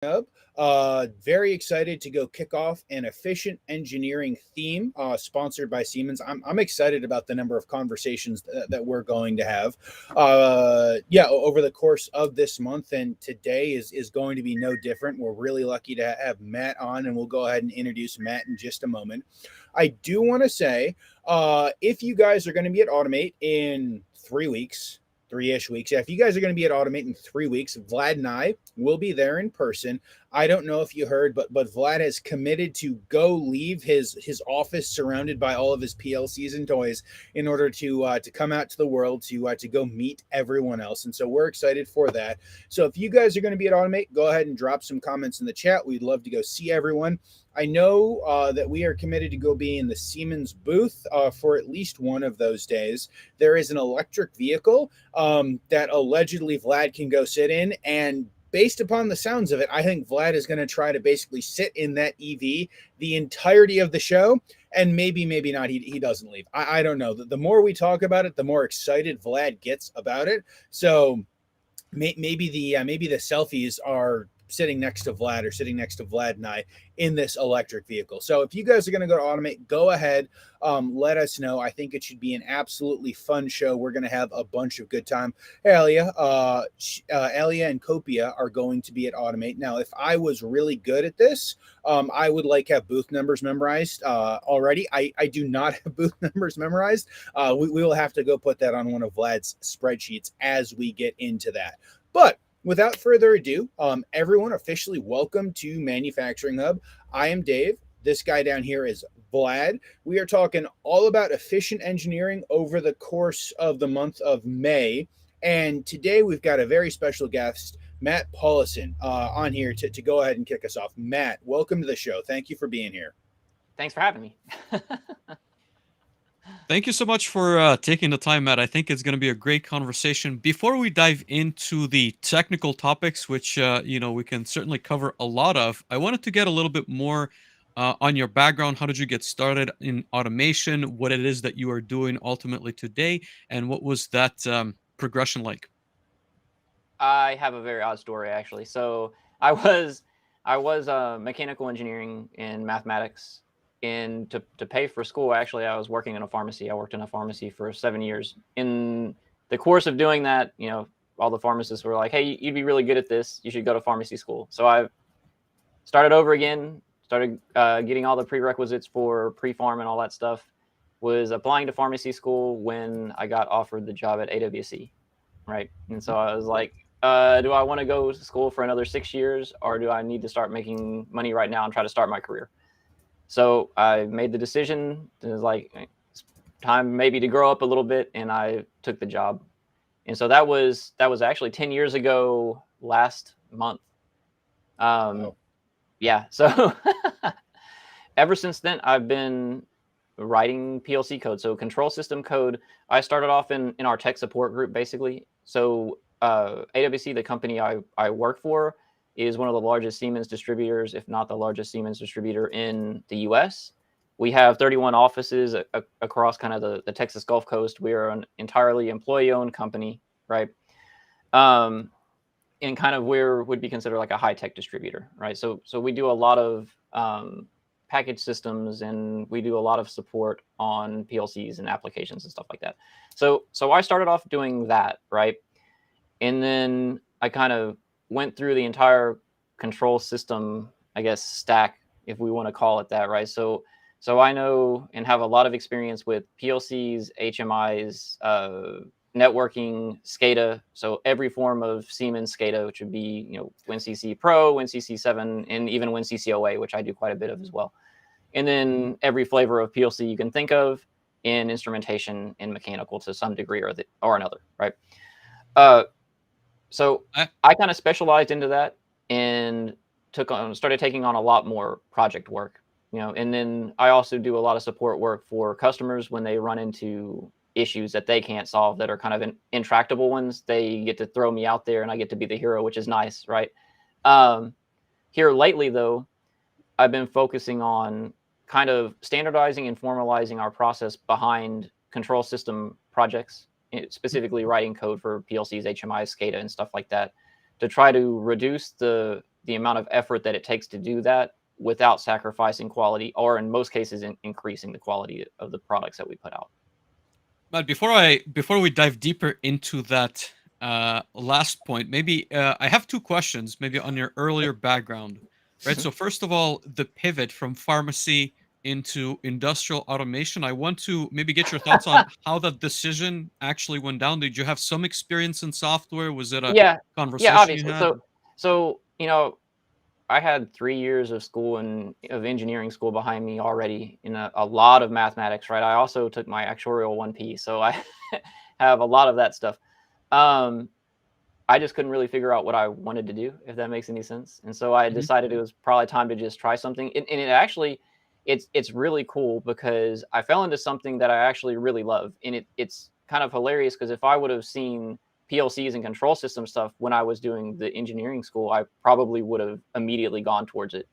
up. Very excited to go kick off an efficient engineering theme sponsored by Siemens. I'm excited about the number of conversations that we're going to have. Over the course of this month, and today is going to be no different. We're really lucky to have Matt on, and we'll go ahead and introduce Matt in just a moment. I do want to say, if you guys are going to be at Automate in 3 weeks, 3-ish weeks. Yeah, if you guys are going to be at Automate in 3 weeks, Vlad and I will be there in person. I don't know if you heard, but Vlad has committed to go leave his office surrounded by all of his PLCs and toys in order to come out to the world to go meet everyone else. And so we're excited for that. So if you guys are going to be at Automate, go ahead and drop some comments in the chat. We'd love to go see everyone. I know that we are committed to go be in the Siemens booth for at least one of those days. There is an electric vehicle that allegedly Vlad can go sit in, and based upon the sounds of it, I think Vlad is going to try to basically sit in that EV the entirety of the show, and maybe not, he doesn't leave. I don't know. The more we talk about it, the more excited Vlad gets about it. So maybe the selfies are sitting next to Vlad or sitting next to Vlad and I in this electric vehicle. So if you guys are going to go to Automate, go ahead. Let us know. I think it should be an absolutely fun show. We're going to have a bunch of good time. Hey, Elia and Copia are going to be at Automate. Now, if I was really good at this, I would have booth numbers memorized already. I do not have booth numbers memorized. We will have to go put that on one of Vlad's spreadsheets as we get into that. But without further ado, everyone officially welcome to Manufacturing Hub. I am Dave. This guy down here is Vlad. We are talking all about efficient engineering over the course of the month of May. And today we've got a very special guest, Matt Paulissen, on here to go ahead and kick us off. Matt, welcome to the show. Thank you for being here. Thanks for having me. Thank you so much for taking the time, Matt. I think it's going to be a great conversation. Before we dive into the technical topics, which we can certainly cover a lot of, I wanted to get a little bit more on your background. How did you get started in automation? What it is that you are doing ultimately today, and what was that progression like? I have a very odd story, actually. So I was mechanical engineering in mathematics. And to pay for school, actually, I was working in a pharmacy. I worked in a pharmacy for 7 years. In the course of doing that, all the pharmacists were like, hey, you'd be really good at this. You should go to pharmacy school. So I started over again, started getting all the prerequisites for pre-pharm and all that stuff. Was applying to pharmacy school when I got offered the job at AWC, right? And so I was like, do I want to go to school for another 6 years, or do I need to start making money right now and try to start my career? So I made the decision. It was like, it's time maybe to grow up a little bit, and I took the job. And so that was actually 10 years ago last month. Yeah. So ever since then, I've been writing PLC code. So control system code. I started off in our tech support group, basically. So AWC, the company I work for, is one of the largest Siemens distributors, if not the largest Siemens distributor in the US. We have 31 offices across kind of the Texas Gulf Coast. We are an entirely employee-owned company, right? And kind of where would be considered like a high-tech distributor, right? So we do a lot of package systems, and we do a lot of support on PLCs and applications and stuff like that. So I started off doing that, right? And then I kind of went through the entire control system, I guess, stack, if we want to call it that, right? So I know and have a lot of experience with PLCs, HMIs, networking, SCADA. So every form of Siemens SCADA, which would be, WinCC Pro, WinCC 7, and even WinCC OA, which I do quite a bit of as well. And then every flavor of PLC you can think of in instrumentation and mechanical to some degree or another, right? So I kind of specialized into that and started taking on a lot more project work, and then I also do a lot of support work for customers when they run into issues that they can't solve that are kind of intractable ones. They get to throw me out there and I get to be the hero, which is nice, right? Here lately, though, I've been focusing on kind of standardizing and formalizing our process behind control system projects, specifically writing code for PLCs, HMIs, SCADA, and stuff like that, to try to reduce the the amount of effort that it takes to do that without sacrificing quality, or in most cases, increasing the quality of the products that we put out. But before we dive deeper into that last point, maybe I have two questions, maybe on your earlier background, right? So first of all, the pivot from pharmacy into industrial automation. I want to maybe get your thoughts on how that decision actually went down. Did you have some experience in software? Was it a Yeah, conversation you obviously. had? So I had 3 years of school and of engineering school behind me already in a lot of mathematics, right? I also took my actuarial 1P, so I have a lot of that stuff. Um, I just couldn't really figure out what I wanted to do, if that makes any sense. And so I Mhm. decided it was probably time to just try something. And it actually, it's really cool because I fell into something that I actually really love. And it's kind of hilarious because if I would have seen PLCs and control system stuff when I was doing the engineering school, I probably would have immediately gone towards it.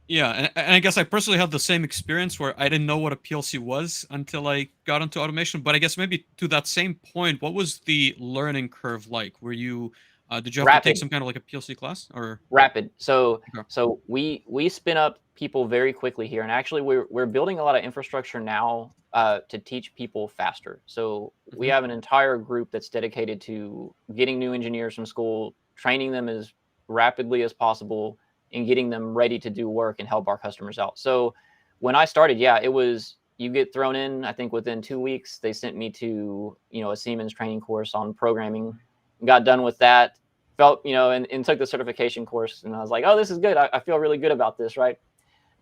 Yeah, and I guess I personally had the same experience where I didn't know what a PLC was until I got into automation. But I guess maybe to that same point, what was the learning curve like? Were you did you have to take Rapid. some kind of like a PLC class or? Rapid. So Okay. so we spin up people very quickly here, and actually we're building a lot of infrastructure now to teach people faster. So we Mhm. have an entire group that's dedicated to getting new engineers from school, training them as rapidly as possible, and getting them ready to do work and help our customers out. So when I started, yeah, it was you get thrown in. I think within 2 weeks they sent me to a Siemens training course on programming. Got done with that, felt and took the certification course, and I was like, oh, this is good. I feel really good about this, right?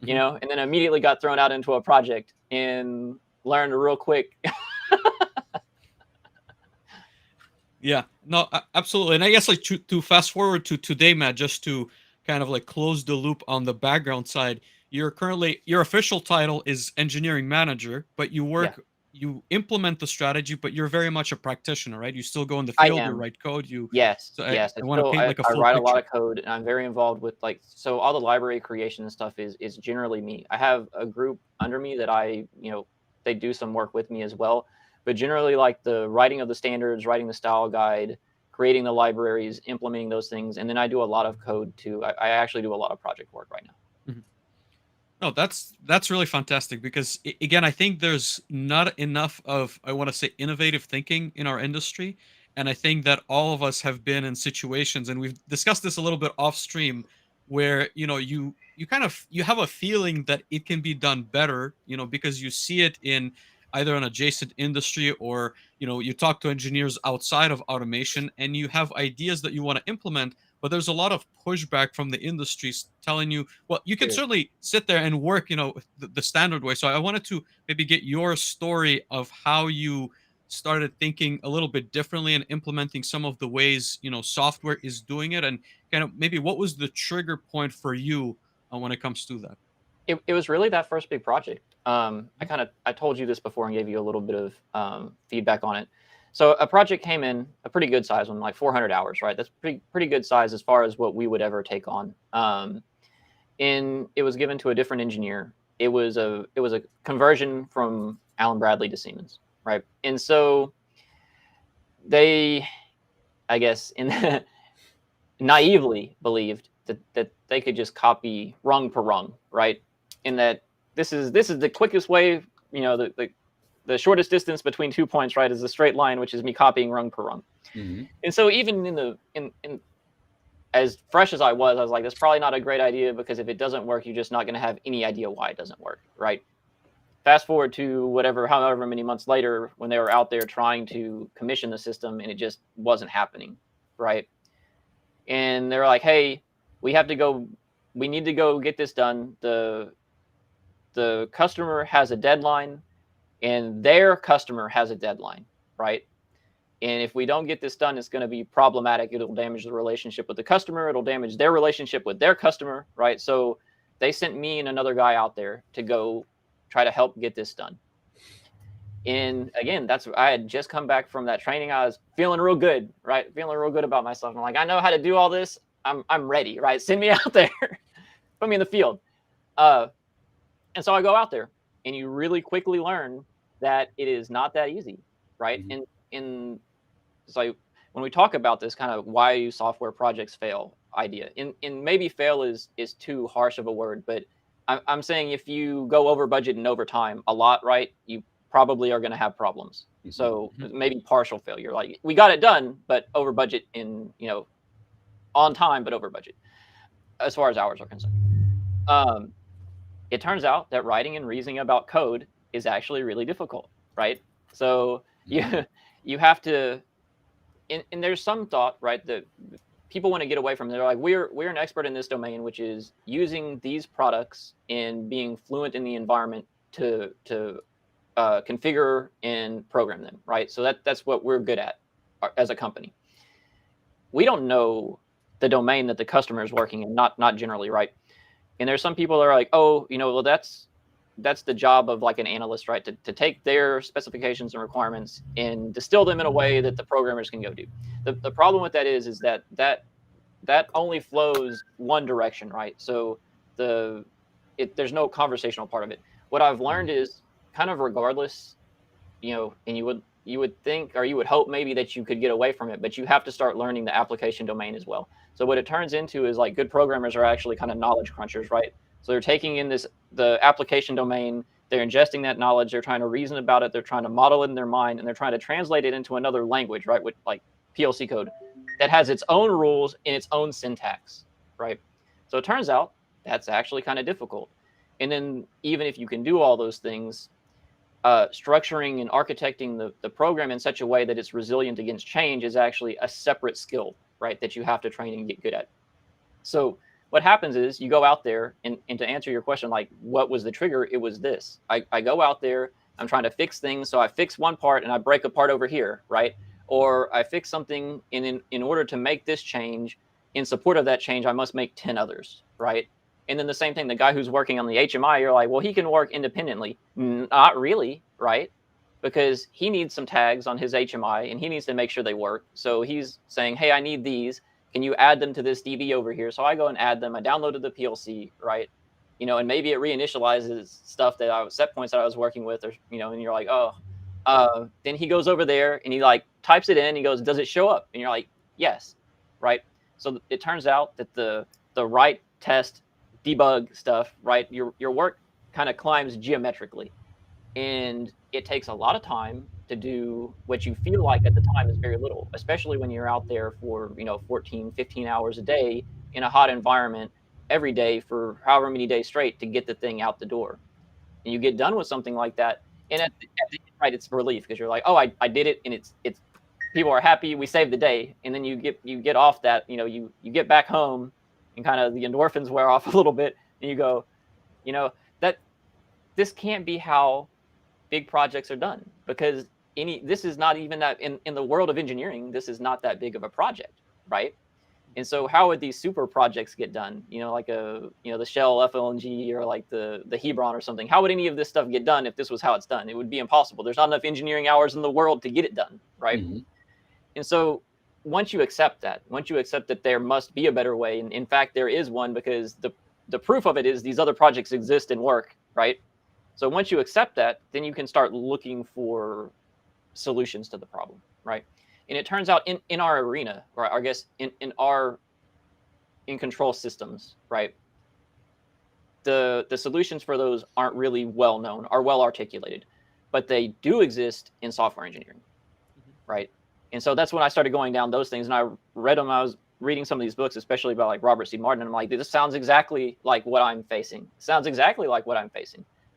Mhm. And then immediately got thrown out into a project and learned real quick. Yeah, no, absolutely. And I guess like to fast forward to today, Matt, just to kind of like close the loop on the background side, your official title is engineering manager, but Yeah, you implement the strategy, but you're very much a practitioner, right? You still go in the I field, you am. write code, you Yes, so yes. I It's want to still paint like a I full write a lot picture. of code, and I'm very involved with so all the library creation and stuff is generally me. I have a group under me that they do some work with me as well, but generally like the writing of the standards, writing the style guide, creating the libraries, implementing those things, and then I do a lot of code too. I actually do a lot of project work right now. Mhm. No, that's really fantastic because again, I think there's not enough of I want to say innovative thinking in our industry, and I think that all of us have been in situations, and we've discussed this a little bit off stream, where you kind of you have a feeling that it can be done better, because you see it in either an adjacent industry or you talk to engineers outside of automation, and you have ideas that you want to implement, but there's a lot of pushback from the industries telling you, well, you can There is. certainly sit there and work, the standard way. So I wanted to maybe get your story of how you started thinking a little bit differently and implementing some of the ways, software is doing it, and kind of maybe what was the trigger point for you when it comes to that. It was really that first big project. I told you this before and gave you a little bit of feedback on it. So a project came in, a pretty good size one, like 400 hours, right? That's pretty good size as far as what we would ever take on. And it was given to a different engineer. It was a conversion from Allen Bradley to Siemens, right? And so they, I guess, naively believed that they could just copy rung per rung, right? In that this is the quickest way, the shortest distance between 2 points, right, is a straight line, which is me copying rung per rung. Mm-hmm. And so even in as fresh as I was like, that's probably not a great idea because if it doesn't work, you're just not going to have any idea why it doesn't work, right? Fast forward to however many months later, when they were out there trying to commission the system and it just wasn't happening, right? And they're like, hey, we need to go get this done. The customer has a deadline and their customer has a deadline, right? And if we don't get this done, it's going to be problematic. It'll damage the relationship with the customer. It'll damage their relationship with their customer, right? So they sent me and another guy out there to go try to help get this done. And again, I had just come back from that training. I was feeling real good, right? Feeling real good about myself. I'm like, I know how to do all this. I'm ready, right? Send me out there, put me in the field. And so I go out there, and you really quickly learn that it is not that easy, right? Mm-hmm. And so when we talk about this kind of why software projects fail, idea. And maybe fail is too harsh of a word, but I'm saying if you go over budget and over time a lot, right, you probably are going to have problems. So maybe partial failure, like we got it done, but over budget in, on time, but over budget as far as hours are concerned. It turns out that writing and reasoning about code is actually really difficult, right? So you have to, and there's some thought, right, that people want to get away from. They're like, we're an expert in this domain, which is using these products and being fluent in the environment to configure and program them, right? So that's what we're good at as a company. We don't know the domain that the customer is working in, not generally, right? And there's some people that are like, oh, well, that's the job of like an analyst, right? To take their specifications and requirements and distill them in a way that the programmers can go do. The problem with that is that only flows one direction, right? So there's no conversational part of it. What I've learned is kind of regardless, and you would think, or you would hope maybe that you could get away from it, but you have to start learning the application domain as well. So what it turns into is like good programmers are actually kind of knowledge crunchers, right? So they're taking in the application domain, they're ingesting that knowledge, they're trying to reason about it, they're trying to model it in their mind, and they're trying to translate it into another language, right? With like PLC code that has its own rules and its own syntax, right? So it turns out that's actually kind of difficult. And then even if you can do all those things, structuring and architecting the program in such a way that it's resilient against change is actually a separate skill, right, that you have to train and get good at. So what happens is you go out there, and to answer your question, like what was the trigger? It was this. I go out there, I'm trying to fix things, so I fix one part and I break a part over here, right? Or I fix something, and in order to make this change, in support of that change, I must make 10 others, right? And then the same thing, the guy who's working on the HMI, you're like, well, he can work independently. Not really, right? Because he needs some tags on his HMI and he needs to make sure they work. So he's saying, hey, I need these. Can you add them to this DB over here? So I go and add them. I downloaded the PLC, right? And maybe it reinitializes stuff set points that I was working with, or, and you're like, oh. Then he goes over there and he like types it in and he goes, does it show up? And you're like, yes, right? So it turns out that the right test debug stuff, right? Your work kind of climbs geometrically, and it takes a lot of time to do what you feel like at the time is very little, especially when you're out there for 14, 15 hours a day in a hot environment every day for however many days straight to get the thing out the door. And you get done with something like that, and at the end, right, it's relief because you're like, oh, I did it, and it's people are happy, we saved the day. And then you get off that, you get back home and kind of the endorphins wear off a little bit, and you go, that this can't be how big projects are done, because this is not even that in the world of engineering, this is not that big of a project, right? And so how would these super projects get done? Like the Shell FLNG or like the Hebron or something. How would any of this stuff get done if this was how it's done? It would be impossible. There's not enough engineering hours in the world to get it done, right? Mm-hmm. And so once you accept that there must be a better way, and in fact there is one, because the proof of it is these other projects exist and work, right? So once you accept that, then you can start looking for solutions to the problem, right? And it turns out in our arena, or I guess in control systems, right, the solutions for those aren't really well known or well articulated, but they do exist in software engineering, right? And so that's when I started going down those things, and I read them. I was reading some of these books, especially about like Robert C. Martin, and I'm like, this sounds exactly like what I'm facing. And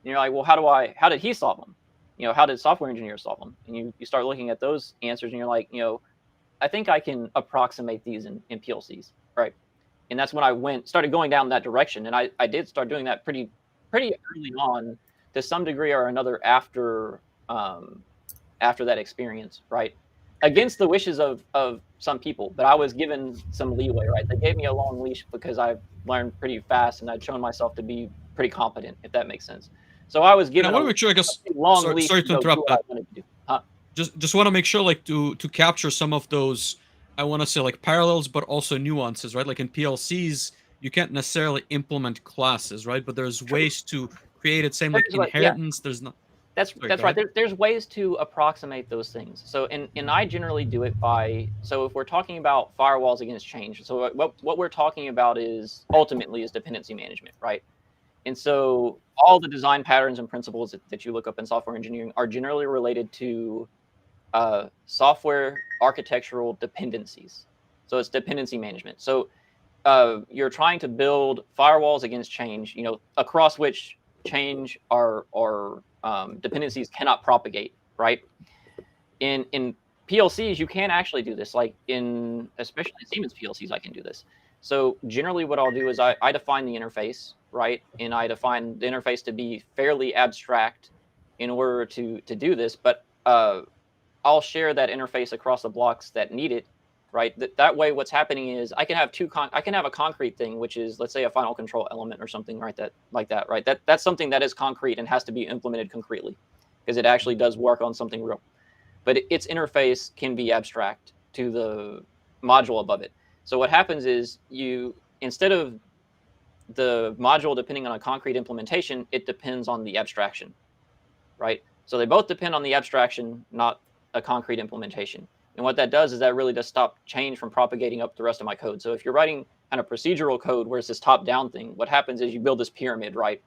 you're like, well, how did he solve them? How did software engineers solve them? And you start looking at those answers, and you're like, I think I can approximate these in PLCs, right? And that's when I started going down that direction. And I did start doing that pretty early on, to some degree or another, after that experience, right? Against the wishes of some people, but I was given some leeway, right? They gave me a long leash because I learned pretty fast and I'd shown myself to be pretty competent, if that makes sense. So I was given long leash. Sorry to interrupt that. Just want to make sure, like, to capture some of those, I want to say, like, parallels, but also nuances, right? Like in PLCs, you can't necessarily implement classes, right? But there's ways to create it. Same like inheritance. There's not. That's Sorry, that's go right. ahead. There's ways to approximate those things. So and I generally do it by, so if we're talking about firewalls against change, so what we're talking about is ultimately is dependency management, right? And so all the design patterns and principles that you look up in software engineering are generally related to software architectural dependencies. So it's dependency management. So you're trying to build firewalls against change, across which change or dependencies cannot propagate, right? In PLCs, you can actually do this, like especially Siemens PLCs, I can do this. So generally what I'll do is I define the interface, right? And I define the interface to be fairly abstract in order to do this, but I'll share that interface across the blocks that need it, right? That way, what's happening is I can have I can have a concrete thing, which is, let's say, a final control element or something, right? Right? That's something that is concrete and has to be implemented concretely, because it actually does work on something real. But its interface can be abstract to the module above it. So what happens is instead of the module depending on a concrete implementation, it depends on the abstraction, right? So they both depend on the abstraction, not a concrete implementation. And what that does is that really does stop change from propagating up the rest of my code. So if you're writing kind of procedural code where it's this top-down thing, what happens is you build this pyramid, right?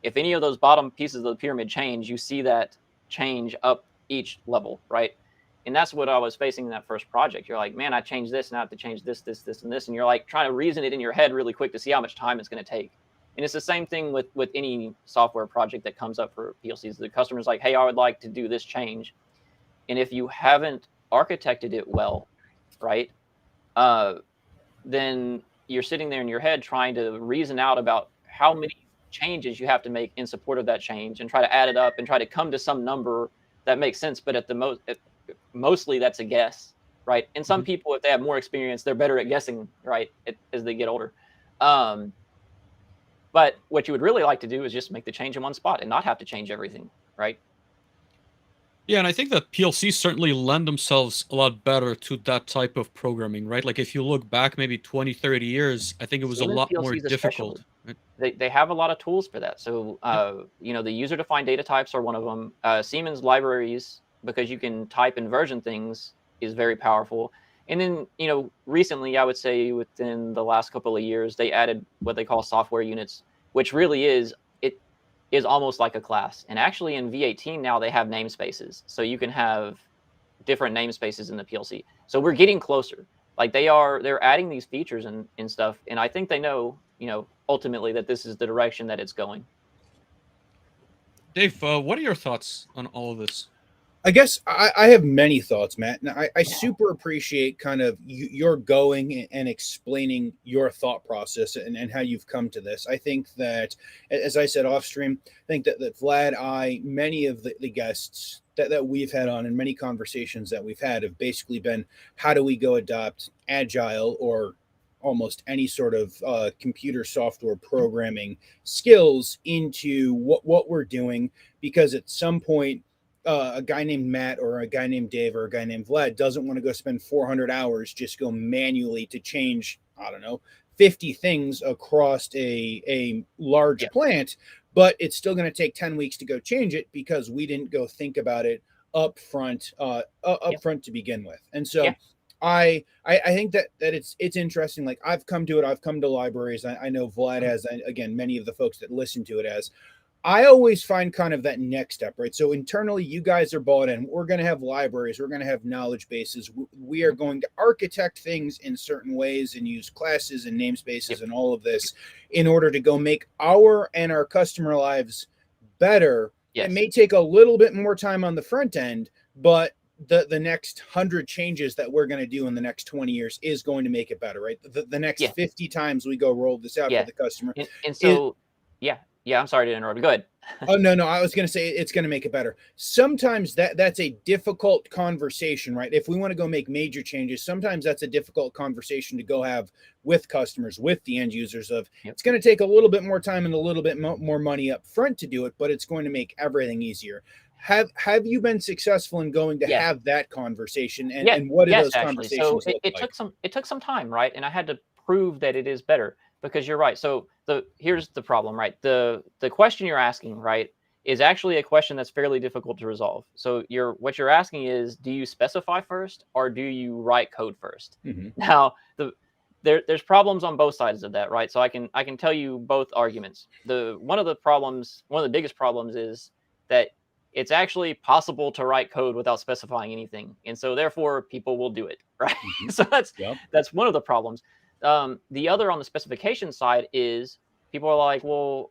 If any of those bottom pieces of the pyramid change, you see that change up each level, right? And that's what I was facing in that first project. You're like, man, I changed this, now I have to change this, this, this, and this. And you're like trying to reason it in your head really quick to see how much time it's going to take. And it's the same thing with any software project that comes up for PLCs. The customer's like, hey, I would like to do this change. And if you haven't architected it well, right, then you're sitting there in your head trying to reason out about how many changes you have to make in support of that change and try to add it up and try to come to some number that makes sense. But at the mostly that's a guess, right? And some people, if they have more experience, they're better at guessing, right, as they get older. But what you would really like to do is just make the change in one spot and not have to change everything, right? Yeah, and I think that PLCs certainly lend themselves a lot better to that type of programming, right? Like if you look back maybe 20, 30 years, I think it was a Siemens lot more PLCs difficult. especially. Right? They have a lot of tools for that. So, the user-defined data types are one of them. Siemens libraries, because you can type and version things, is very powerful. And then, recently, I would say within the last couple of years, they added what they call software units, which really is almost like a class. And actually in V18 now they have namespaces. So you can have different namespaces in the PLC. So we're getting closer. Like they're adding these features and stuff. And I think they know, ultimately that this is the direction that it's going. Dave, what are your thoughts on all of this? I guess I have many thoughts, Matt, and I super appreciate kind of your going and explaining your thought process and how you've come to this. I think that, as I said off stream, I think that Vlad, many of the guests that we've had on and many conversations that we've had have basically been, how do we go adopt Agile or almost any sort of computer software programming skills into what we're doing, because at some point, a guy named Matt or a guy named Dave or a guy named Vlad doesn't want to go spend 400 hours just go manually to change, I don't know, 50 things across a large plant, but it's still going to take 10 weeks to go change it because we didn't go think about it up front to begin with. And so I think that it's interesting. Like I've come to libraries. I know Vlad has, again, many of the folks that listen to it as. I always find kind of that next step, right? So internally, you guys are bought in. We're going to have libraries. We're going to have knowledge bases. We are going to architect things in certain ways and use classes and namespaces and all of this in order to go make our and our customer lives better. It may take a little bit more time on the front end, but the next 100 changes that we're going to do in the next 20 years is going to make it better, right? The next 50 times we go roll this out for the customer. And so, Yeah, I'm sorry to interrupt. Go ahead. Oh, no, I was going to say it's going to make it better. Sometimes that's a difficult conversation, right? If we want to go make major changes, sometimes that's a difficult conversation to go have with customers, with the end users of it's going to take a little bit more time and a little bit more money up front to do it, but it's going to make everything easier. Have you been successful in going to have that conversation? And what do those conversations look like? It took some time, right? And I had to prove that it is better. Because you're right. So here's the problem, right? The question you're asking, right, is actually a question that's fairly difficult to resolve. So what you're asking is, do you specify first or do you write code first? Mm-hmm. Now, there's problems on both sides of that, right? So I can tell you both arguments. One of the biggest problems is that it's actually possible to write code without specifying anything, and so therefore people will do it, right? Mm-hmm. So Yep. that's one of the problems. The other on the specification side is people are like, well,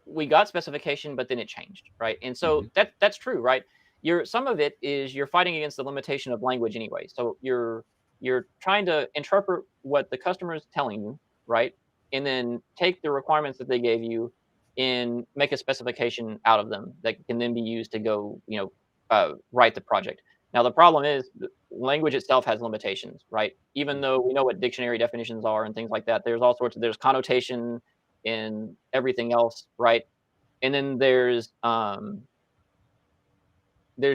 we got specification, but then it changed, right? And so Mm-hmm. that's true, right? Some of it is you're fighting against the limitation of language anyway. So you're trying to interpret what the customer is telling you, right? And then take the requirements that they gave you and make a specification out of them that can then be used to go, write the project. Now, the problem is the language itself has limitations, right? Even though we know what dictionary definitions are and things like that, there's connotation and everything else, right? And then there's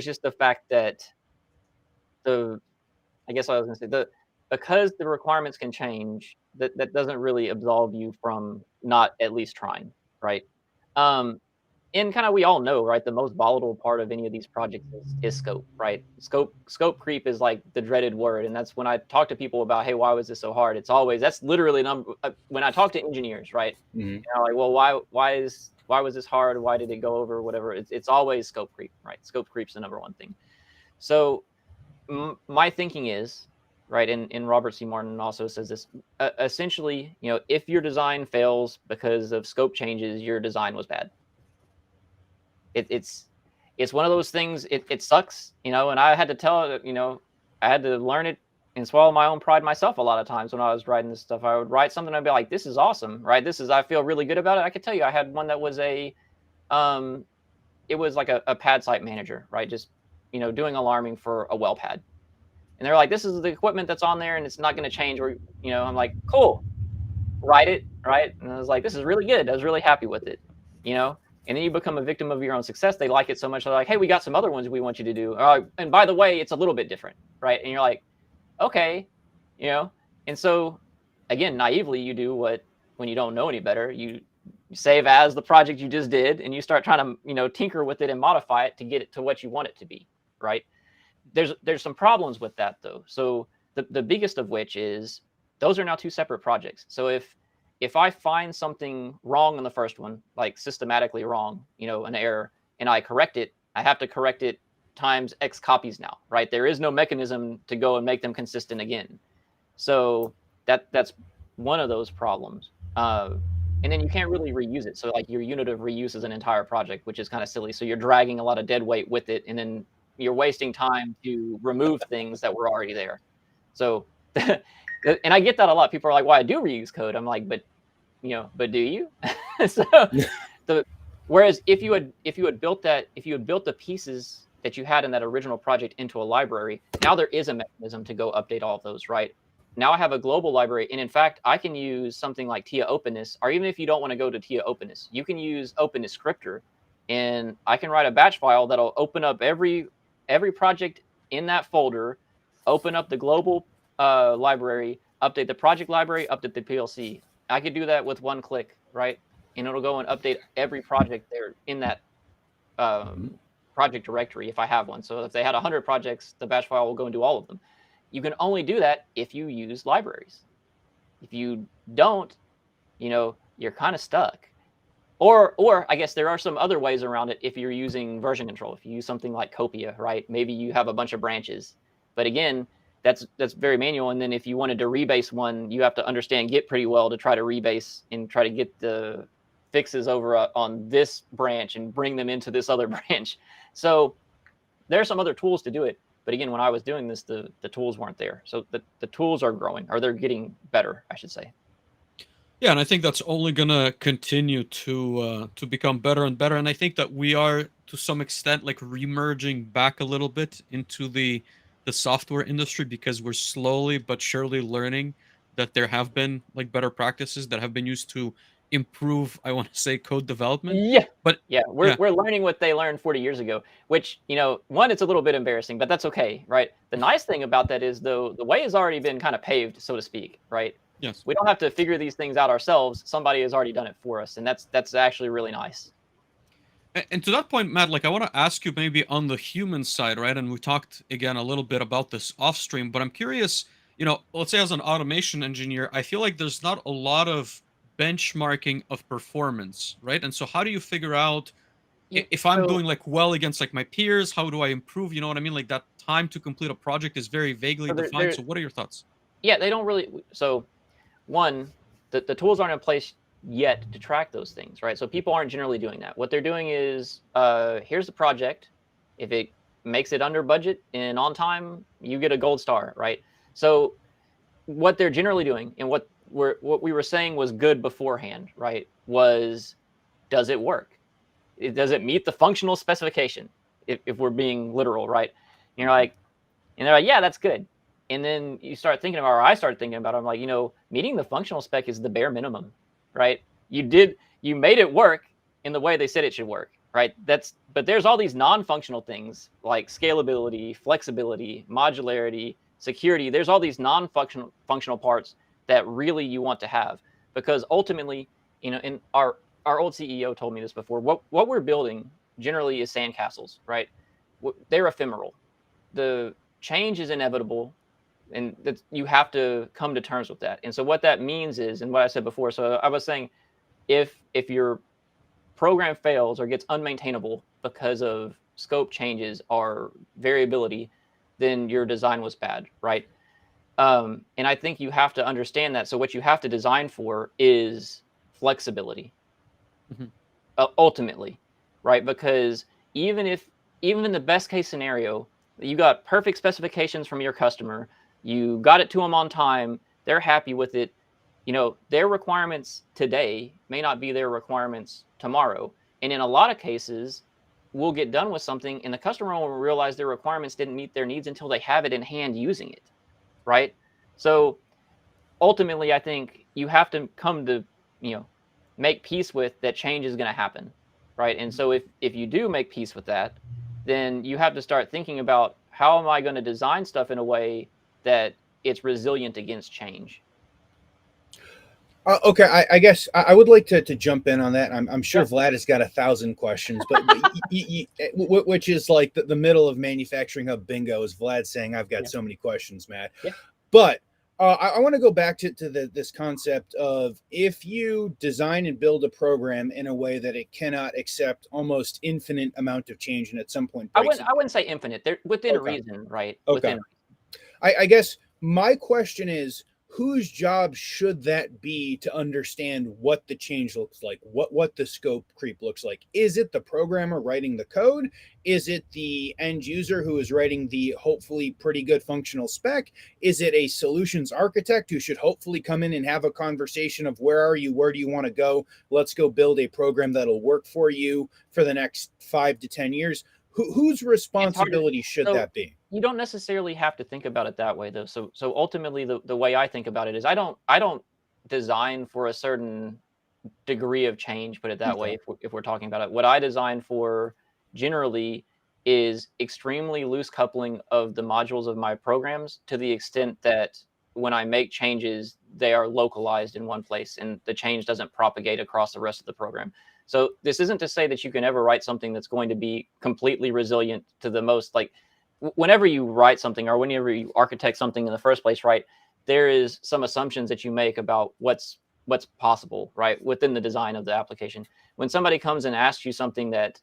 just the fact that the I guess what I was gonna say, because the requirements can change, that doesn't really absolve you from not at least trying, right? Um, and kind of we all know, right? The most volatile part of any of these projects is scope, right? Scope creep is like the dreaded word, and that's when I talk to people about, hey, why was this so hard? That's literally when I talk to engineers, right? Mm-hmm. Like, well, why was this hard? Why did it go over? Whatever. It's always scope creep, right? Scope creep's the number one thing. So my thinking is, right, and Robert C. Martin also says this, essentially, if your design fails because of scope changes, your design was bad. It's one of those things, it sucks, and I had to I had to learn it and swallow my own pride myself a lot of times when I was writing this stuff. I would write something and I'd be like, this is awesome, right? I feel really good about it. I could tell you I had one that was it was like a pad site manager, right? Just, doing alarming for a well pad. And they're like, this is the equipment that's on there and it's not going to change. Or, I'm like, cool, write it, right? And I was like, this is really good. I was really happy with it, And then you become a victim of your own success. They like it so much. They're like, hey, we got some other ones we want you to do. And by the way, it's a little bit different, right? And you're like, okay, And so, again, naively, you do when you don't know any better, you save as the project you just did, and you start trying to, tinker with it and modify it to get it to what you want it to be, right? There's some problems with that, though. So the biggest of which is those are now two separate projects. So if I find something wrong in the first one, like systematically wrong, an error, and I correct it, I have to correct it times X copies now, right? There is no mechanism to go and make them consistent again. So that's one of those problems. And then you can't really reuse it. So like your unit of reuse is an entire project, which is kind of silly. So you're dragging a lot of dead weight with it, and then you're wasting time to remove things that were already there. So, and I get that a lot. People are like, "Well, I do reuse code." I'm like, but do you? So, whereas if you had built the pieces that you had in that original project into a library, now there is a mechanism to go update all of those, right? Now I have a global library, and in fact, I can use something like TIA openness, or even if you don't want to go to TIA openness, you can use openness scripter, and I can write a batch file that'll open up every project in that folder, open up the global library, update the project library, update the PLC. I could do that with one click, right? And it'll go and update every project there in that project directory if I have one. So if they had 100 projects, the batch file will go and do all of them. You can only do that if you use libraries. If you don't, you're kind of stuck. Or I guess there are some other ways around it if you're using version control. If you use something like Copia, right? Maybe you have a bunch of branches. But again, that's very manual. And then if you wanted to rebase one, you have to understand Git pretty well to try to rebase and try to get the fixes over on this branch and bring them into this other branch. So there are some other tools to do it. But again, when I was doing this, the tools weren't there. So the tools are growing, or they're getting better, I should say. Yeah, and I think that's only gonna continue to become better and better. And I think that we are, to some extent, like remerging back a little bit into the software industry, because we're slowly but surely learning that there have been like better practices that have been used to improve, I want to say, code development. Yeah. But We're learning what they learned 40 years ago, which, one, it's a little bit embarrassing, but that's okay, right? The nice thing about that is, though, the way has already been kind of paved, so to speak, right? Yes. We don't have to figure these things out ourselves. Somebody has already done it for us, and that's actually really nice. And to that point, Matt, like I want to ask you maybe on the human side, right? And we talked again a little bit about this off stream, but I'm curious, let's say as an automation engineer, I feel like there's not a lot of benchmarking of performance, right? And so how do you figure out if I'm So, doing like well against like my peers, how do I improve? You know what I mean? Like that time to complete a project is very vaguely so defined. So what are your thoughts? yeah, they don't really. So one, the tools aren't in place yet to track those things, right? So people aren't generally doing that. What they're doing is, here's the project. If it makes it under budget and on time, you get a gold star, right? So what they're generally doing, and what we were saying was good beforehand, right? Was, does it work? Does it meet the functional specification? If we're being literal, right? And you're like, and they're like, yeah, that's good. And then you start thinking about, or I started thinking about, I'm like, meeting the functional spec is the bare minimum, right? You made it work in the way they said it should work, right? But there's all these non-functional things like scalability, flexibility, modularity, security. There's all these non-functional parts that really you want to have, because ultimately, in our old CEO told me this before, what we're building generally is sandcastles, right? They're ephemeral. The change is inevitable, and that you have to come to terms with that. And so what that means is, and what I said before, so I was saying, if your program fails or gets unmaintainable because of scope changes or variability, then your design was bad, right? And I think you have to understand that. So what you have to design for is flexibility, Mhm. ultimately, right? Because even in the best case scenario, you got perfect specifications from your customer, you got it to them on time, they're happy with it. Their requirements today may not be their requirements tomorrow. And in a lot of cases, we'll get done with something and the customer will realize their requirements didn't meet their needs until they have it in hand using it, right? So ultimately, I think you have to come to, make peace with that change is going to happen, right? And so if you do make peace with that, then you have to start thinking about, how am I going to design stuff in a way that it's resilient against change? Okay, I guess I would like to jump in on that. I'm sure Yeah. Vlad has got 1,000 questions, but which is like the middle of manufacturing hub bingo, is Vlad saying I've got Yeah. so many questions, Matt. Yeah. But I want to go back to this concept of, if you design and build a program in a way that it cannot accept almost infinite amount of change and at some point breaks it. I wouldn't say infinite. They're within Okay. reason, right? Okay. Within. I guess my question is, whose job should that be to understand what the change looks like, what the scope creep looks like? Is it the programmer writing the code? Is it the end user who is writing the hopefully pretty good functional spec? Is it a solutions architect who should hopefully come in and have a conversation of, where are you, where do you want to go, let's go build a program that'll work for you for the next 5 to 10 years? Whose It's hard to. responsibility should So that be? you don't necessarily have to think about it that way, though. So ultimately, the way I think about it is, I don't design for a certain degree of change, put it that way. Okay. If we're talking about it, what I design for generally is extremely loose coupling of the modules of my programs, to the extent that when I make changes, they are localized in one place and the change doesn't propagate across the rest of the program. So this isn't to say that you can ever write something that's going to be completely resilient to the most, like, whenever you write something or whenever you architect something in the first place, right, there is some assumptions that you make about what's possible, right, within the design of the application. When somebody comes and asks you something that,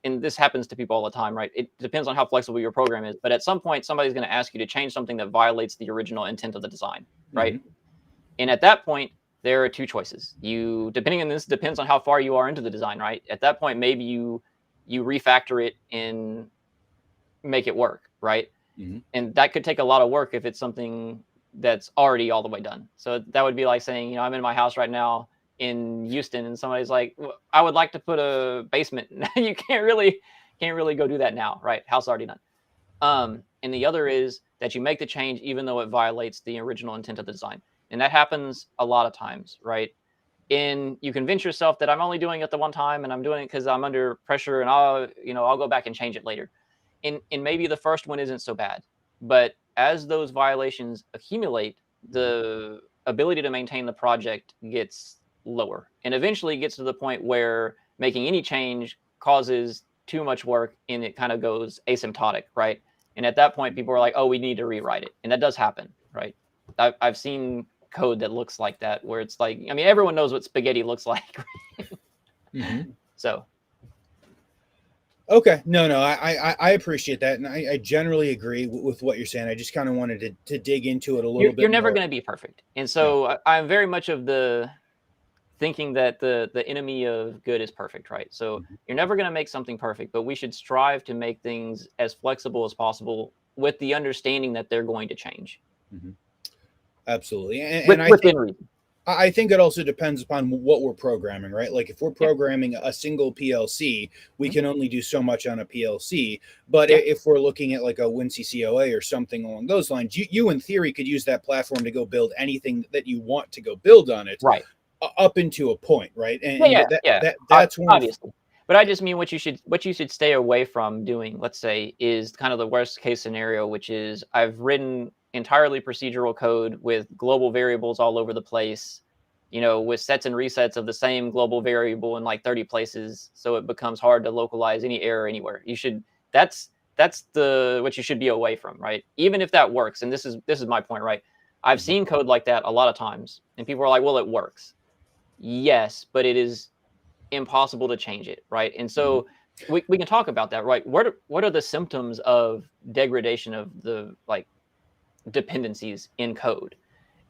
and this happens to people all the time, right? It depends on how flexible your program is, but at some point, somebody's going to ask you to change something that violates the original intent of the design, right? Mhm. And at that point, there are two choices. Depending on this, depends on how far you are into the design, right? At that point, maybe you refactor it and make it work, right? Mhm. And that could take a lot of work if it's something that's already all the way done. So that would be like saying, I'm in my house right now in Houston, and somebody's like, I would like to put a basement. You can't really go do that now, right? House already done. And the other is that you make the change even though it violates the original intent of the design, and that happens a lot of times, right? And you convince yourself that I'm only doing it the one time, and I'm doing it because I'm under pressure, and I'll go back and change it later. And maybe the first one isn't so bad, but as those violations accumulate, the ability to maintain the project gets lower, and eventually gets to the point where making any change causes too much work and it kind of goes asymptotic, right? And at that point, people are like, oh, we need to rewrite it. And that does happen, right? I've seen code that looks like that, where it's like, I mean, everyone knows what spaghetti looks like. Mm-hmm. So. Okay. No, I appreciate that. And I generally agree with what you're saying. I just kind of wanted to dig into it a little bit. You're never going to be perfect. And so yeah. I'm very much of the thinking that the enemy of good is perfect, right? So you're never going to make something perfect, but we should strive to make things as flexible as possible with the understanding that they're going to change. Mm-hmm. Absolutely. Within reason. I think it also depends upon what we're programming, right? Like if we're programming a single PLC, we can only do so much on a PLC. But if we're looking at like a WinCCOA or something along those lines, you in theory could use that platform to go build anything that you want to go build on it, right? Up into a point, right? And that's obviously. But I just mean what you should stay away from doing, let's say, is kind of the worst case scenario, which is I've written entirely procedural code with global variables all over the place, with sets and resets of the same global variable in like 30 places, so it becomes hard to localize any error anywhere. That's what you should be away from, right? Even if that works, and this is my point, right? I've seen code like that a lot of times, and people are like, well, it works. Yes, but it is impossible to change it, right? And so we can talk about that, right? What are the symptoms of degradation of the dependencies in code?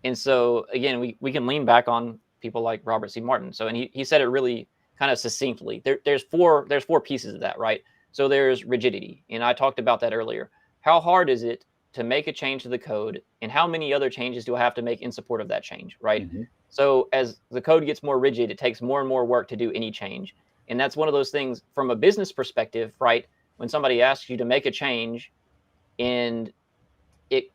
And so again, we can lean back on people like Robert C. Martin. So, and he said it really kind of succinctly. There's four pieces of that, right? So there's rigidity, and I talked about that earlier. How hard is it to make a change to the code, and how many other changes do I have to make in support of that change, right? So as the code gets more rigid, it takes more and more work to do any change. And that's one of those things from a business perspective, right? When somebody asks you to make a change and it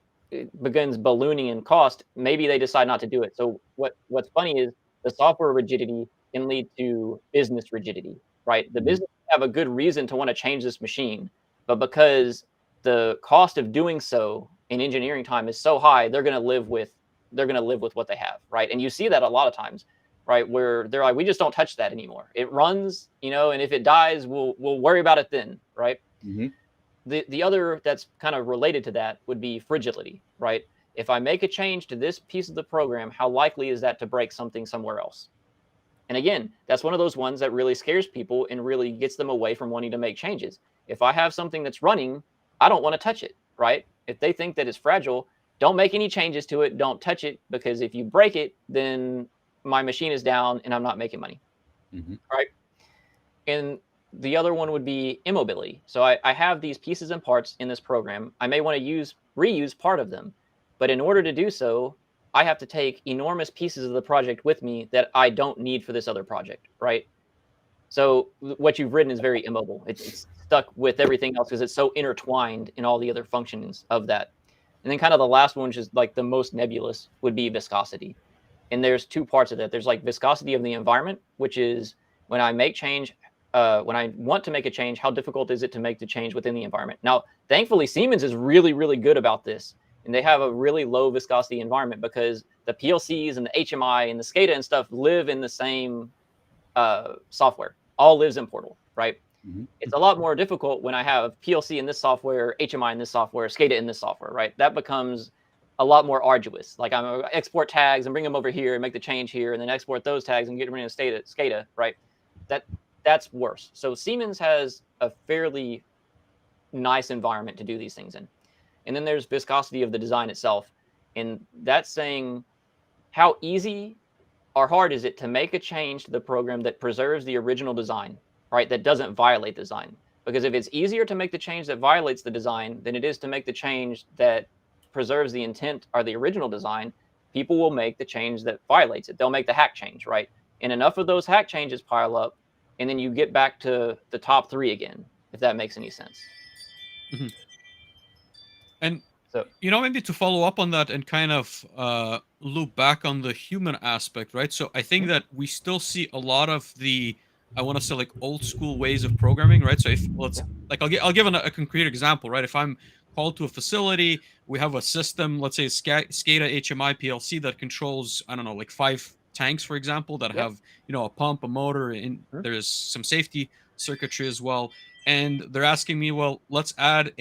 begins ballooning in cost, maybe they decide not to do it. So what's funny is the software rigidity can lead to business rigidity, right? The business have a good reason to want to change this machine, but because the cost of doing so in engineering time is so high, they're going to live with what they have, right? And you see that a lot of times, right, where they're like, we just don't touch that anymore. It runs, and if it dies, we'll worry about it then, right? The other that's kind of related to that would be fragility, right? If I make a change to this piece of the program, how likely is that to break something somewhere else? And again, that's one of those ones that really scares people and really gets them away from wanting to make changes. If I have something that's running, I don't want to touch it, right? If they think that it's fragile, don't make any changes to it. Don't touch it, because if you break it, then my machine is down and I'm not making money, right? And the other one would be immobility. So I have these pieces and parts in this program. I may want to reuse part of them, but in order to do so, I have to take enormous pieces of the project with me that I don't need for this other project, right? So what you've written is very immobile. It's stuck with everything else because it's so intertwined in all the other functions of that. And then kind of the last one, which is like the most nebulous, would be viscosity. And there's two parts of that. There's like viscosity of the environment, which is when I make change, when I want to make a change, how difficult is it to make the change within the environment? Now, thankfully, Siemens is really, really good about this. And they have a really low viscosity environment because the PLCs and the HMI and the SCADA and stuff live in the same software. All lives in Portal, right? It's a lot more difficult when I have PLC in this software, HMI in this software, SCADA in this software, right? That becomes a lot more arduous. Like I'm gonna export tags and bring them over here and make the change here, and then export those tags and get rid of SCADA, right? That's worse. So Siemens has a fairly nice environment to do these things in. And then there's viscosity of the design itself. And that's saying how easy or hard is it to make a change to the program that preserves the original design, right? That doesn't violate design. Because if it's easier to make the change that violates the design than it is to make the change that preserves the intent or the original design, people will make the change that violates it. They'll make the hack change, right? And enough of those hack changes pile up, and then you get back to the top three again, if that makes any sense. And so, maybe to follow up on that and kind of loop back on the human aspect, right? So I think that we still see a lot of the, I want to say like old school ways of programming, right? So if I'll give a concrete example, right? If I'm called to a facility, we have a system, let's say SCADA, HMI, PLC that controls, I don't know, like 5 tanks, for example, that have, a pump, a motor, and there's some safety circuitry as well, and they're asking me, well, let's add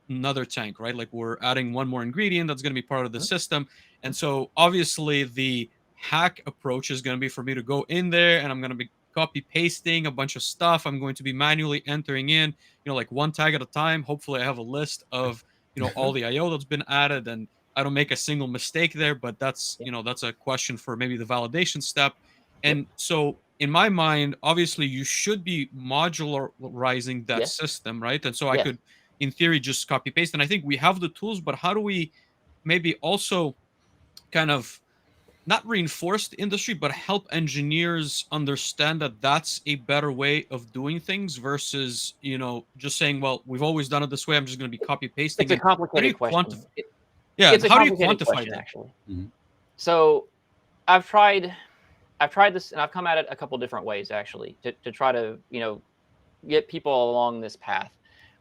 another tank, right? Like we're adding one more ingredient that's going to be part of the system. And so obviously the hack approach is going to be for me to go in there and I'm going to be copy pasting a bunch of stuff. I'm going to be manually entering in, like one tag at a time. Hopefully I have a list of, all the IO that's been added and I don't make a single mistake there, but that's, that's a question for maybe the validation step. And so in my mind, obviously you should be modularizing that system, right? And so I could, in theory, just copy paste. And I think we have the tools, but how do we maybe also kind of not reinforce the industry, but help engineers understand that that's a better way of doing things versus, just saying, well, we've always done it this way. I'm just going to be copy pasting. It's a complicated question. It's a complicated question, that? Actually. So I've tried this, and I've come at it a couple different ways, actually, to try to, get people along this path.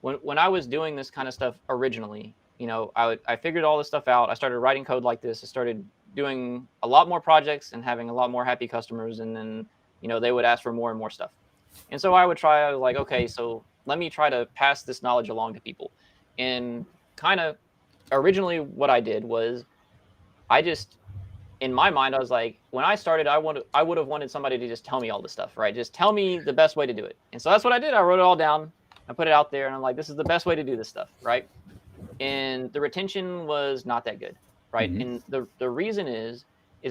When I was doing this kind of stuff originally, I figured all this stuff out. I started writing code like this. I started doing a lot more projects and having a lot more happy customers. And then, they would ask for more and more stuff. And so I was like, okay, so let me try to pass this knowledge along to people. And kind of originally what I did was in my mind, I was like, when I started, I would have wanted somebody to just tell me all this stuff, right? Just tell me the best way to do it. And so that's what I did. I wrote it all down. I put it out there and I'm like, this is the best way to do this stuff, right? And the retention was not that good, right? And the reason is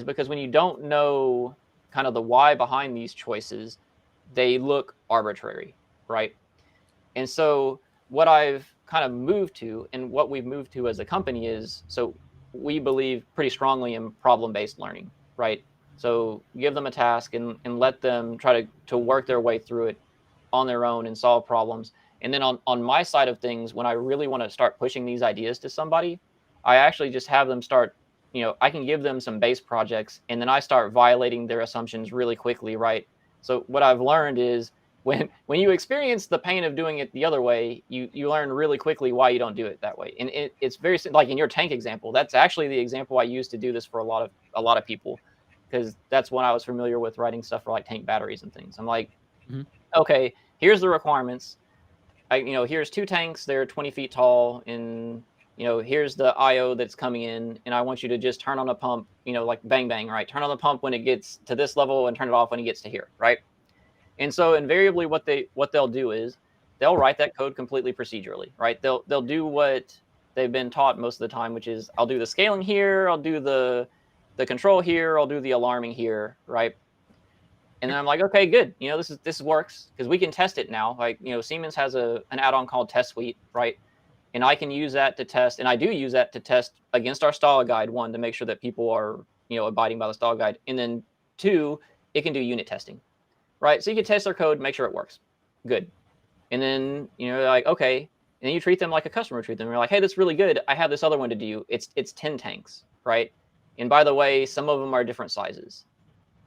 because when you don't know kind of the why behind these choices, they look arbitrary, right? And so what I've kind of moved to, and what we've moved to as a company is, so we believe pretty strongly in problem-based learning, right? So give them a task and let them try to work their way through it on their own and solve problems. And then on my side of things, when I really want to start pushing these ideas to somebody, I actually just have them start, I can give them some base projects and then I start violating their assumptions really quickly, right? So what I've learned is when you experience the pain of doing it the other way, you learn really quickly why you don't do it that way. And it's very like in your tank example, that's actually the example I used to do this for a lot of people, because that's when I was familiar with writing stuff for like tank batteries and things. I'm like, okay, here's the requirements. Here's 2 tanks, they're 20 feet tall, and here's the IO that's coming in, and I want you to just turn on a pump, like bang bang, right? Turn on the pump when it gets to this level and turn it off when it gets to here, right? And so invariably what they'll do is they'll write that code completely procedurally, right? They'll do what they've been taught most of the time, which is I'll do the scaling here, I'll do the control here, I'll do the alarming here, right? And then I'm like, okay, good. This works because we can test it now. Like, Siemens has an add-on called Test Suite, right? And I can use that to test, and I do use that to test against our style guide, 1, to make sure that people are, abiding by the style guide. And then 2, it can do unit testing, right? So you can test their code, make sure it works. Good. And then, they're like, okay. And then you treat them like a customer would treat them. You're like, hey, that's really good. I have this other one to do. It's 10 tanks, right? And by the way, some of them are different sizes.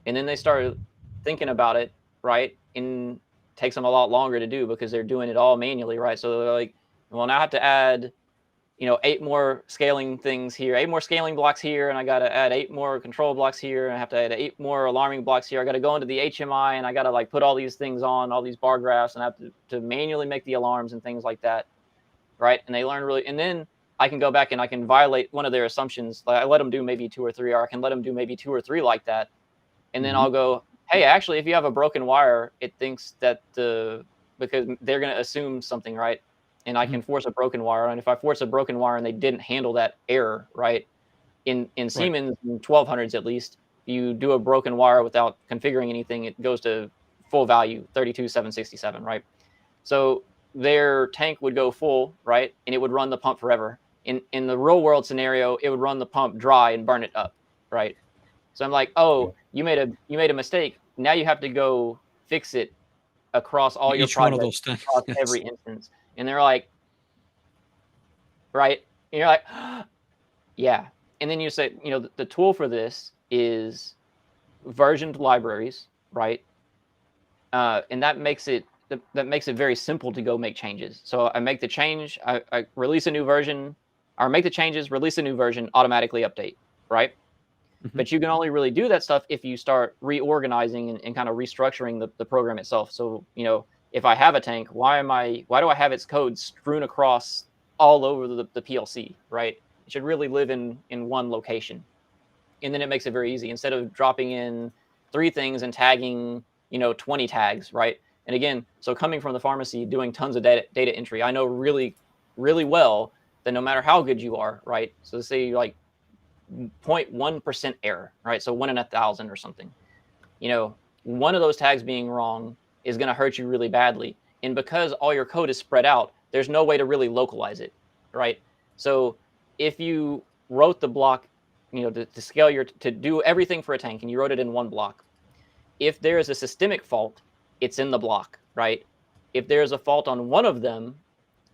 And then they start thinking about it, right? And it takes them a lot longer to do because they're doing it all manually, right? So they're like, well, now I have to add, 8 more scaling things here, 8 more scaling blocks here, and I got to add 8 more control blocks here, and I have to add 8 more alarming blocks here. I got to go into the HMI, and I got to like put all these things on, all these bar graphs, and I have to manually make the alarms and things like that, right? And they learn really, and then I can go back and I can violate one of their assumptions. Like I let them do maybe 2 or 3, or I can let them do maybe 2 or 3 like that, and then I'll go, hey, actually, if you have a broken wire, it thinks that because they're going to assume something, right? And I can force a broken wire. And if I force a broken wire and they didn't handle that error, right? In Siemens, in 1200s at least, you do a broken wire without configuring anything, it goes to full value, 32,767, right? So their tank would go full, right? And it would run the pump forever. In the real world scenario, it would run the pump dry and burn it up, right? So I'm like, oh, you made a mistake. Now you have to go fix it across all your projects, one of those things. across every instance. And they're like, right? And you're like, yeah. And then you say, the tool for this is versioned libraries, right? And that makes it very simple to go make changes. So I make the change, I release a new version, or make the changes, release a new version, automatically update, right? But you can only really do that stuff if you start reorganizing and kind of restructuring the program itself. So, if I have a tank, why do I have its code strewn across all over the PLC, right? It should really live in one location. And then it makes it very easy. Instead of dropping in 3 things and tagging, 20 tags, right? And again, so coming from the pharmacy, doing tons of data entry, I know really, really well that no matter how good you are, right? So say like 0.1% error, right? So 1 in 1,000 or something. One of those tags being wrong is going to hurt you really badly. And because all your code is spread out, there's no way to really localize it, right? So if you wrote the block, to scale to do everything for a tank, and you wrote it in one block, if there is a systemic fault, it's in the block, right? If there's a fault on one of them,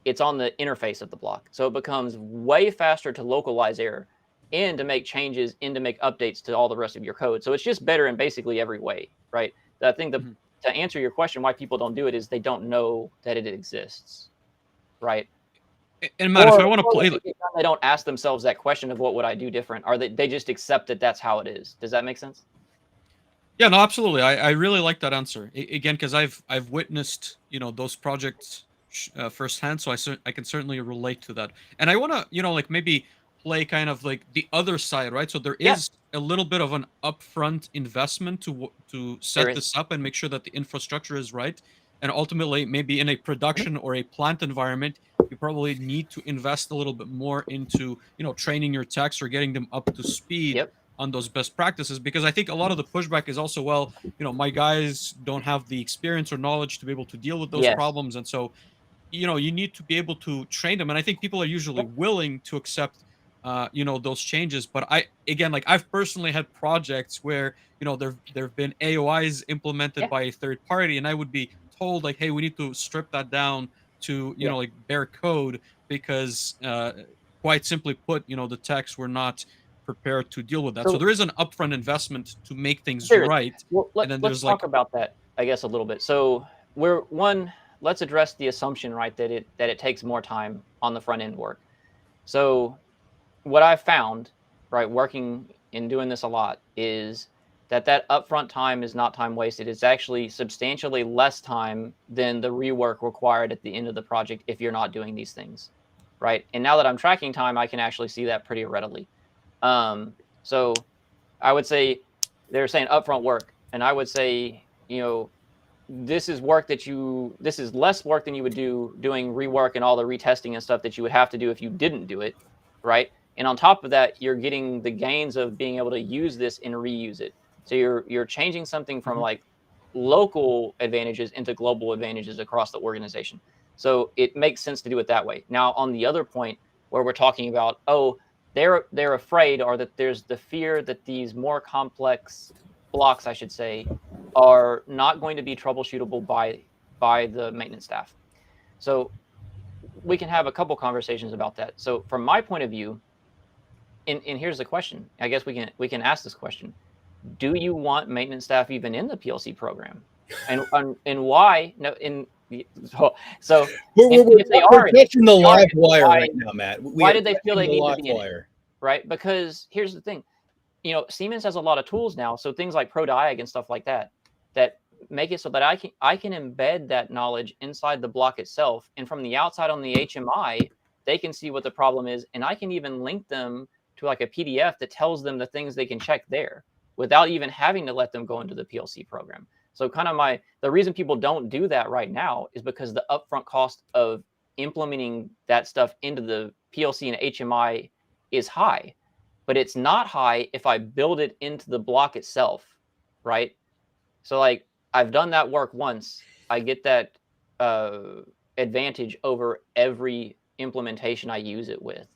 it's on the interface of the block. So it becomes way faster to localize error and to make changes and to make updates to all the rest of your code. So it's just better in basically every way, right? I think to answer your question, why people don't do it is they don't know that it exists, right? And Matt, if I want to play, they don't ask themselves that question of what would I do different, or they just accept that that's how it is. Does that make sense? Yeah, no, absolutely. I really like that answer. Again, because I've witnessed those projects firsthand, so I can certainly relate to that. And I want to like maybe play kind of like the other side, right? So there is a little bit of an upfront investment to set this up and make sure that the infrastructure is right. And ultimately, maybe in a production or a plant environment, you probably need to invest a little bit more into training your techs or getting them up to speed on those best practices, because I think a lot of the pushback is also, well, my guys don't have the experience or knowledge to be able to deal with those problems. And so, you need to be able to train them. And I think people are usually willing to accept, those changes. But I've personally had projects where, there've been AOIs implemented by a third party, and I would be told like, hey, we need to strip that down to, like bare code, because quite simply put, the techs were not prepared to deal with that. So there is an upfront investment to make things right. Well, let's talk about that, I guess, a little bit. So let's address the assumption, right, that it takes more time on the front end work. So what I've found, right, working and doing this a lot, is that upfront time is not time wasted. It's actually substantially less time than the rework required at the end of the project if you're not doing these things, right? And now that I'm tracking time, I can actually see that pretty readily. So I would say they're saying upfront work, and I would say, this is less work than you would do doing rework and all the retesting and stuff that you would have to do if you didn't do it, right? And on top of that, you're getting the gains of being able to use this and reuse it. So you're changing something from like local advantages into global advantages across the organization. So it makes sense to do it that way. Now, on the other point where we're talking about, they're afraid, or that there's the fear that these more complex blocks, I should say, are not going to be troubleshootable by the maintenance staff. So we can have a couple conversations about that. So from my point of view, and here's the question. I guess we can ask this question: do you want maintenance staff even in the PLC program? And why? No. So we're touching the live wire right now, Matt. Why did they feel they need to be in it? Right? Because here's the thing. Siemens has a lot of tools now, so things like ProDiag and stuff like that make it so that I can embed that knowledge inside the block itself, and from the outside on the HMI, they can see what the problem is, and I can even link them to like a PDF that tells them the things they can check there without even having to let them go into the PLC program. So kind of the reason people don't do that right now is because the upfront cost of implementing that stuff into the PLC and HMI is high, but it's not high if I build it into the block itself, right? So like I've done that work once, I get that advantage over every implementation I use it with.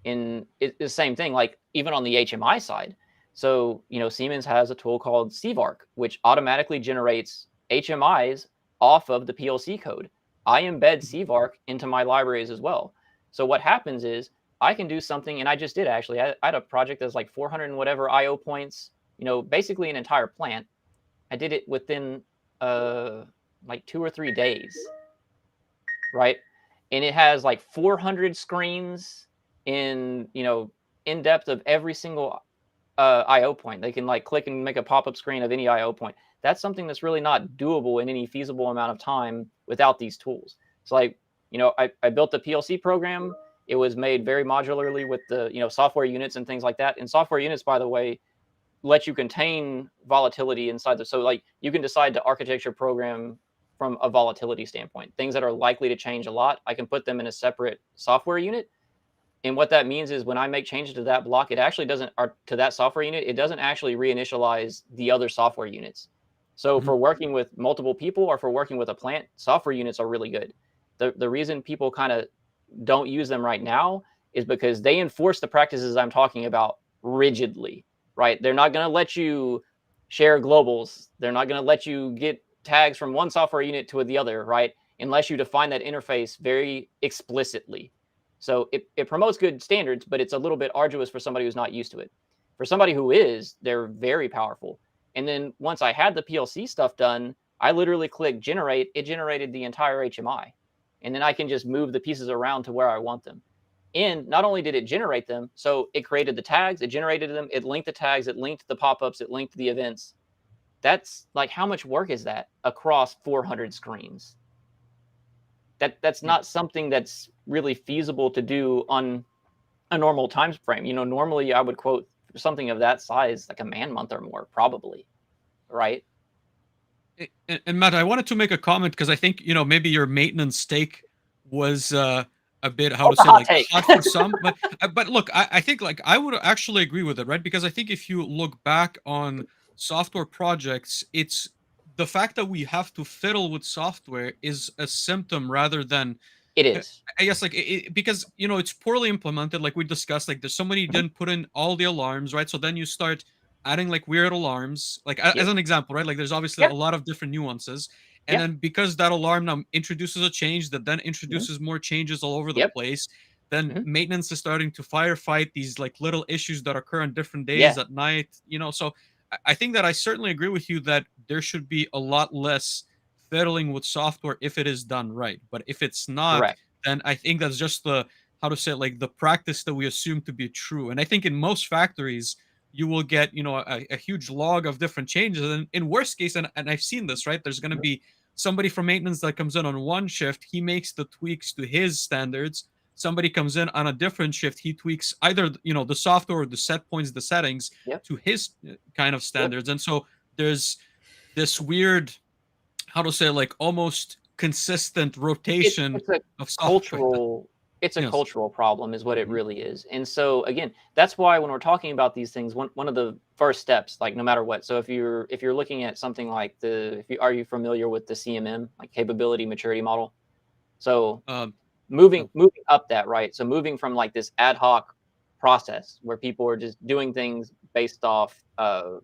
And it's the same thing, like even on the HMI side. So, Siemens has a tool called CVARC, which automatically generates HMIs off of the PLC code. I embed CVARC into my libraries as well. So what happens is I can do something, and I just did actually. I had a project that's like 400 and whatever IO points, basically an entire plant. I did it within like 2 or 3 days, right? And it has like 400 screens in depth of every single IO point. They can like click and make a pop-up screen of any IO point. That's something that's really not doable in any feasible amount of time without these tools. It's like, I built the PLC program. It was made very modularly with the, software units and things like that. And software units, by the way, let you contain volatility inside so like you can decide to architecture program from a volatility standpoint. Things that are likely to change a lot, I can put them in a separate software unit. And what that means is when I make changes to that block, it actually doesn't, or to that software unit, it doesn't actually reinitialize the other software units. So for working with multiple people or for working with a plant, software units are really good. The reason people kind of don't use them right now is because they enforce the practices I'm talking about rigidly, right? They're not going to let you share globals. They're not going to let you get tags from one software unit to the other, right? Unless you define that interface very explicitly. So it promotes good standards, but it's a little bit arduous for somebody who's not used to it. For somebody who is, they're very powerful. And then once I had the PLC stuff done, I literally clicked generate. It generated the entire HMI. And then I can just move the pieces around to where I want them. And not only did it generate them, so it created the tags, it generated them, it linked the tags, it linked the pop-ups, it linked the events. That's like, how much work is that across 400 screens? That's not something that's really feasible to do on a normal time frame. Normally I would quote something of that size, like a man month or more, probably, right? And Matt, I wanted to make a comment because I think maybe your maintenance stake was a bit hot for some, but look, I think like I would actually agree with it, right? Because I think if you look back on software projects, it's the fact that we have to fiddle with software is a symptom rather than it is. I guess like because it's poorly implemented, like we discussed. Like there's somebody didn't put in all the alarms, right? So then you start adding like weird alarms, like as an example, right? Like there's obviously a lot of different nuances, and then because that alarm now introduces a change that then introduces more changes all over the place, then maintenance is starting to firefight these like little issues that occur on different days at night. So I think that I certainly agree with you that there should be a lot less fiddling with software if it is done right. But if it's not, then I think that's just the the practice that we assume to be true. And I think in most factories, you will get a huge log of different changes. And in worst case, and I've seen this, right? There's going to be somebody from maintenance that comes in on one shift. He makes the tweaks to his standards. Somebody comes in on a different shift. He tweaks either the software or the set points, the settings to his kind of standards. And so there's this weird, almost consistent rotation of software. It's a cultural problem is what it really is. And so again, that's why when we're talking about these things, one of the first steps, like no matter what. So if you're looking at something like are you familiar with the CMM, like capability maturity model? So moving up that, right? So moving from like this ad hoc process where people are just doing things based off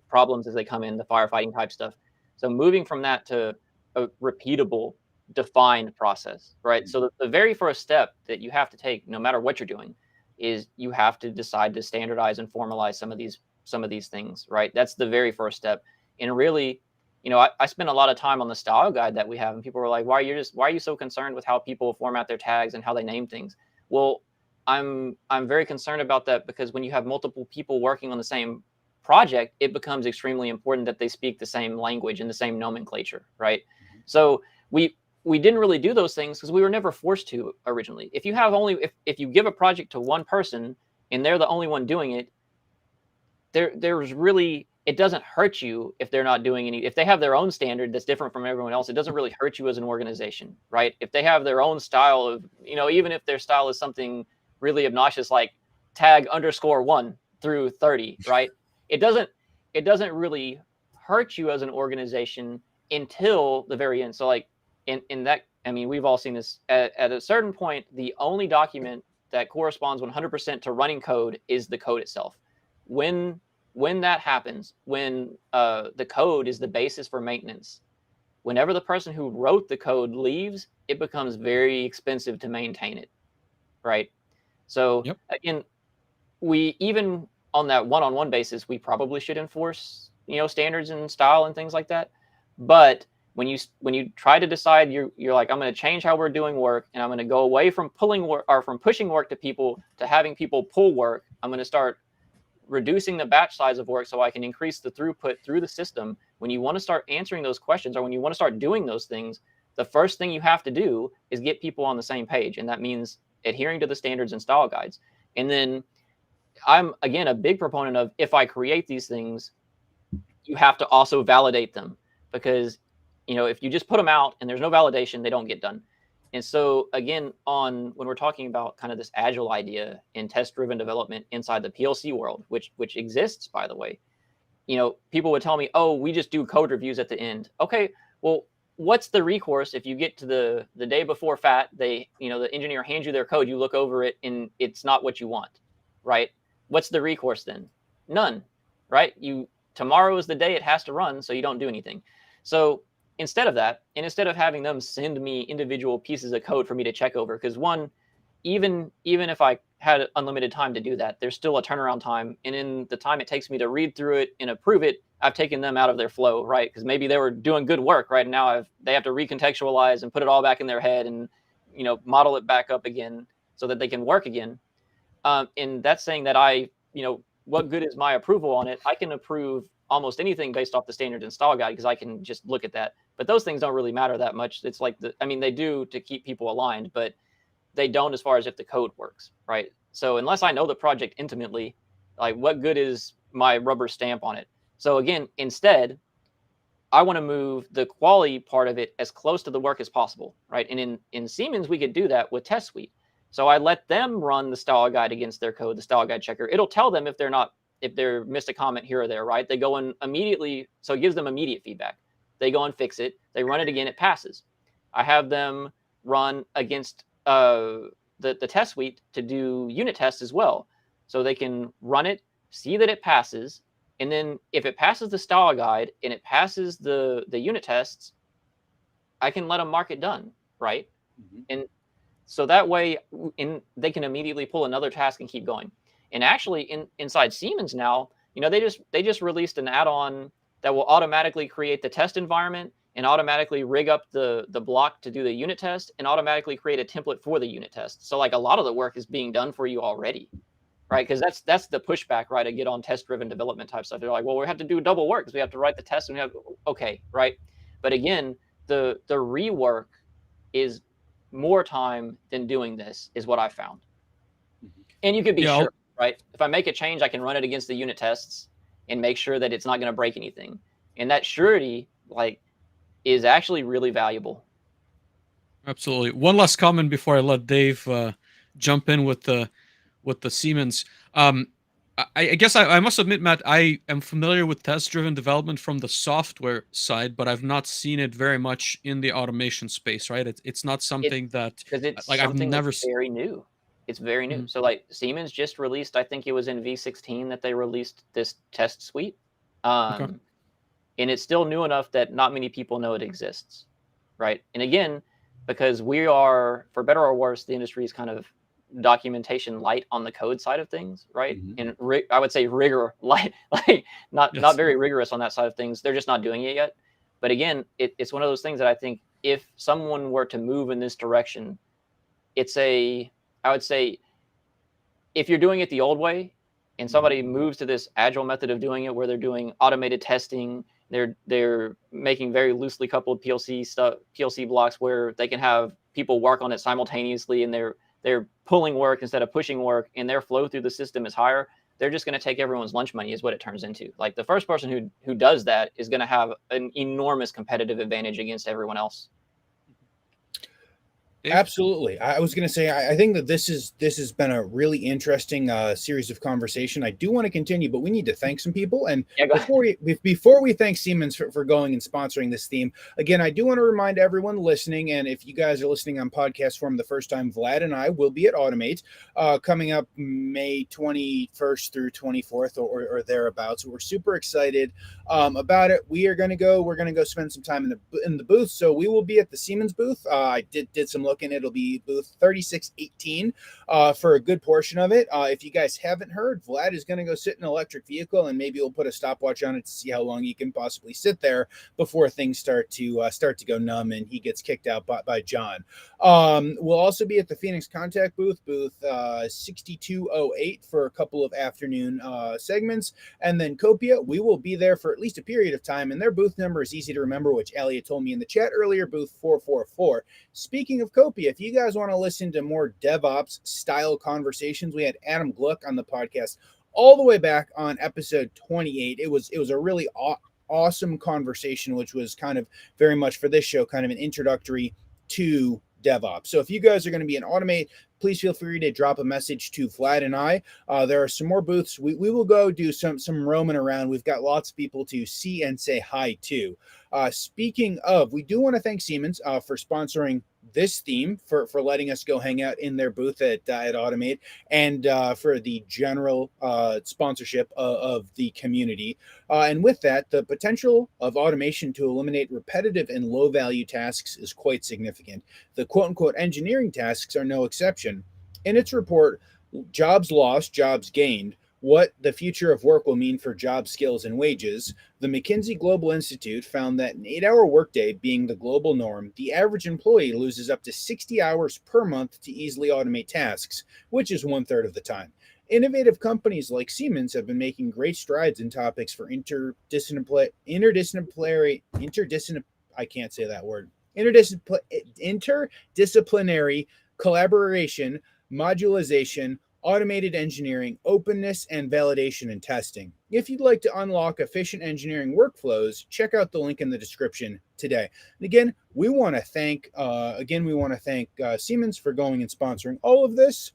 problems as they come in, the firefighting type stuff. So moving from that to a repeatable, defined process, right? So the very first step that you have to take, no matter what you're doing, is you have to decide to standardize and formalize some of these things, right? That's the very first step. And really, I spent a lot of time on the style guide that we have, and people were like, why are you so concerned with how people format their tags and how they name things? Well, I'm very concerned about that because when you have multiple people working on the same project, it becomes extremely important that they speak the same language and the same nomenclature, right? So we didn't really do those things because we were never forced to originally. If you have if you give a project to one person and they're the only one doing it, there's really, it doesn't hurt you if they're not doing if they have their own standard that's different from everyone else, it doesn't really hurt you as an organization, right? If they have their own style of, even if their style is something really obnoxious, like tag _1 through 30, right? It doesn't really hurt you as an organization until the very end. So like in that, I mean, we've all seen this at a certain point, the only document that corresponds 100% to running code is the code itself. When that happens, when the code is the basis for maintenance, whenever the person who wrote the code leaves, it becomes very expensive to maintain it, right? So again, we, even on that one-on-one basis, we probably should enforce, standards and style and things like that. But when you try to decide, you're like, I'm going to change how we're doing work, and I'm going to go away from pulling work, or from pushing work to people to having people pull work. I'm going to start reducing the batch size of work so I can increase the throughput through the system. When you want to start answering those questions, or when you want to start doing those things, the first thing you have to do is get people on the same page. And that means adhering to the standards and style guides. And then I'm, again, a big proponent of, if I create these things, you have to also validate them, because, you know, if you just put them out and there's no validation, they don't get done. And so, again, when we're talking about kind of this Agile idea in test-driven development inside the PLC world, which exists, by the way, you know, people would tell me, oh, we just do code reviews at the end. Okay, well, what's the recourse if you get to the day before FAT, the engineer hands you their code, you look over it and it's not what you want, right? What's the recourse then? None, right? Tomorrow is the day it has to run, so you don't do anything. So instead of that, and instead of having them send me individual pieces of code for me to check over, because one, even if I had unlimited time to do that, there's still a turnaround time. And in the time it takes me to read through it and approve it, I've taken them out of their flow, right? Because maybe they were doing good work, right? And now they have to recontextualize and put it all back in their head and, you know, model it back up again so that they can work again. And that's saying that what good is my approval on it? I can approve almost anything based off the standards and style guide because I can just look at that. But those things don't really matter that much. It's like they do to keep people aligned, but they don't as far as if the code works, right? So unless I know the project intimately, like, what good is my rubber stamp on it? So again, instead, I want to move the quality part of it as close to the work as possible, right? And in Siemens, we could do that with Test Suite. So I let them run the style guide against their code, the style guide checker. It'll tell them if they're missed a comment here or there, right? They go in immediately, so it gives them immediate feedback. They go and fix it. They run it again, it passes. I have them run against the test suite to do unit tests as well. So they can run it, see that it passes, and then if it passes the style guide and it passes the unit tests, I can let them mark it done, right? Mm-hmm. And so that way they can immediately pull another task and keep going. And actually inside Siemens now, you know, they just released an add-on that will automatically create the test environment and automatically rig up the block to do the unit test and automatically create a template for the unit test. So like a lot of the work is being done for you already, right? Because that's the pushback, right? I get on test-driven development type stuff. They're like, well, we have to do double work because we have to write the test and we have, okay, right? But again, the rework is more time than doing this is what I found. And you could be sure, right? If I make a change, I can run it against the unit tests and make sure that it's not going to break anything. And that surety, like, is actually really valuable. Absolutely. One last comment before I let Dave jump in with the Siemens. I guess I must admit, Matt, I am familiar with test-driven development from the software side, but I've not seen it very much in the automation space, right? It's not something I've never seen. Very new. It's very new. Mm-hmm. So like Siemens just released, I think it was in V16 that they released this test suite. Okay. And it's still new enough that not many people know it exists, right? And again, because we are, for better or worse, the industry is kind of documentation light on the code side of things, right? Mm-hmm. And I would say rigor light, like not very rigorous on that side of things. They're just not doing it yet. But again, it's one of those things that I think if someone were to move in this direction, I would say if you're doing it the old way and somebody moves to this agile method of doing it where they're doing automated testing, they're making very loosely coupled PLC blocks where they can have people work on it simultaneously and they're pulling work instead of pushing work and their flow through the system is higher, they're just going to take everyone's lunch money is what it turns into. Like the first person who does that is going to have an enormous competitive advantage against everyone else. Absolutely. I was going to say, I think that this has been a really interesting series of conversation. I do want to continue, but we need to thank some people. And before we thank Siemens for going and sponsoring this theme, again, I do want to remind everyone listening, and if you guys are listening on podcast form the first time, Vlad and I will be at Automate coming up May 21st through 24th or thereabouts. We're super excited about it. We're going to go spend some time in the booth. So we will be at the Siemens booth. I did some looking, it'll be booth 3618 for a good portion of it. If you guys haven't heard, Vlad is going to go sit in an electric vehicle, and maybe we'll put a stopwatch on it to see how long you can possibly sit there before things start to go numb and he gets kicked out by John. We'll also be at the Phoenix Contact booth 6208 for a couple of afternoon segments, and then Copia, we will be there for at least a period of time, and their booth number is easy to remember, which Elliot told me in the chat earlier, booth 444. Speaking of Copia, if you guys want to listen to more DevOps style conversations, we had Adam Gluck on the podcast all the way back on episode 28. It was a really awesome conversation, which was kind of very much for this show, kind of an introductory to DevOps. So if you guys are going to be in Automate, please feel free to drop a message to Vlad and I. There are some more booths. We will go do some roaming around. We've got lots of people to see and say hi to. Speaking of, we do want to thank Siemens for sponsoring this theme, for letting us go hang out in their booth at Automate, and for the general sponsorship of the community. And with that, the potential of automation to eliminate repetitive and low-value tasks is quite significant. The quote-unquote engineering tasks are no exception. In its report, Jobs Lost, Jobs Gained, What the Future of Work Will Mean for Job Skills and Wages, the McKinsey Global Institute found that an 8-hour workday being the global norm, the average employee loses up to 60 hours per month to easily automate tasks, which is 1/3 of the time. Innovative companies like Siemens have been making great strides in topics for interdisciplinary collaboration, modularization, automated engineering, openness, and validation and testing. If you'd like to unlock efficient engineering workflows, check out the link in the description today. And again, we want to thank Siemens for going and sponsoring all of this.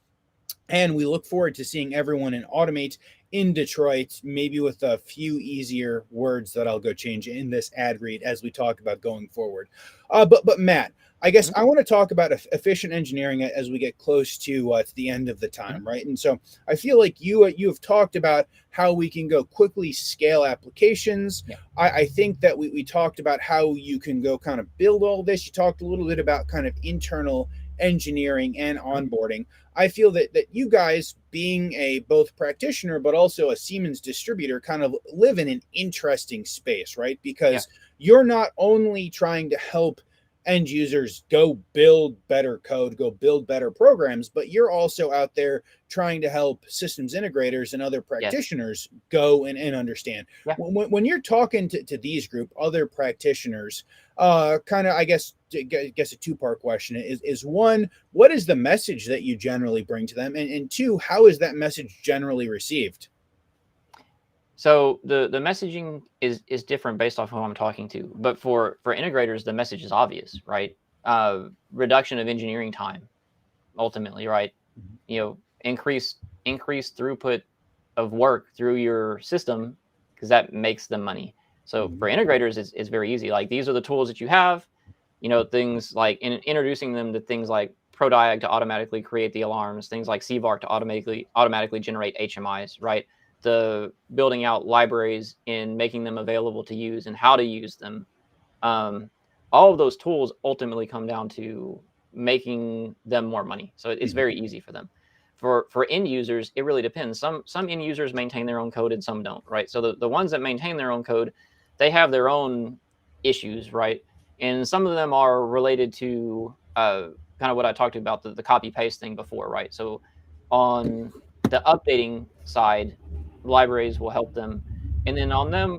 And we look forward to seeing everyone in Automate in Detroit, maybe with a few easier words that I'll go change in this ad read as we talk about going forward. But Matt, I guess I want to talk about efficient engineering as we get close to the end of the time, right? And so I feel like you have talked about how we can go quickly scale applications. Yeah. I think that we talked about how you can go kind of build all this. You talked a little bit about kind of internal engineering and onboarding. I feel that you guys, being a both practitioner but also a Siemens distributor, kind of live in an interesting space, right? Because you're not only trying to help end users go build better code, go build better programs, but you're also out there trying to help systems integrators and other practitioners go and understand. Yeah. When you're talking to these other practitioners, kind of, I guess a 2-part question is one, what is the message that you generally bring to them? And two, how is that message generally received? So the messaging is different based off who I'm talking to, but for integrators, the message is obvious, right? Reduction of engineering time, ultimately, right? Increase throughput of work through your system, because that makes them money. So for integrators, it's very easy. Like, these are the tools that you have, things like introducing them to things like ProDiag to automatically create the alarms, things like CVAR to automatically generate HMIs, right? The building out libraries and making them available to use and how to use them. All of those tools ultimately come down to making them more money. So it's very easy for them. For end users, it really depends. Some end users maintain their own code and some don't, right? So the ones that maintain their own code, they have their own issues, right? And some of them are related to kind of what I talked about, the copy paste thing before, right? So on the updating side, libraries will help them. And then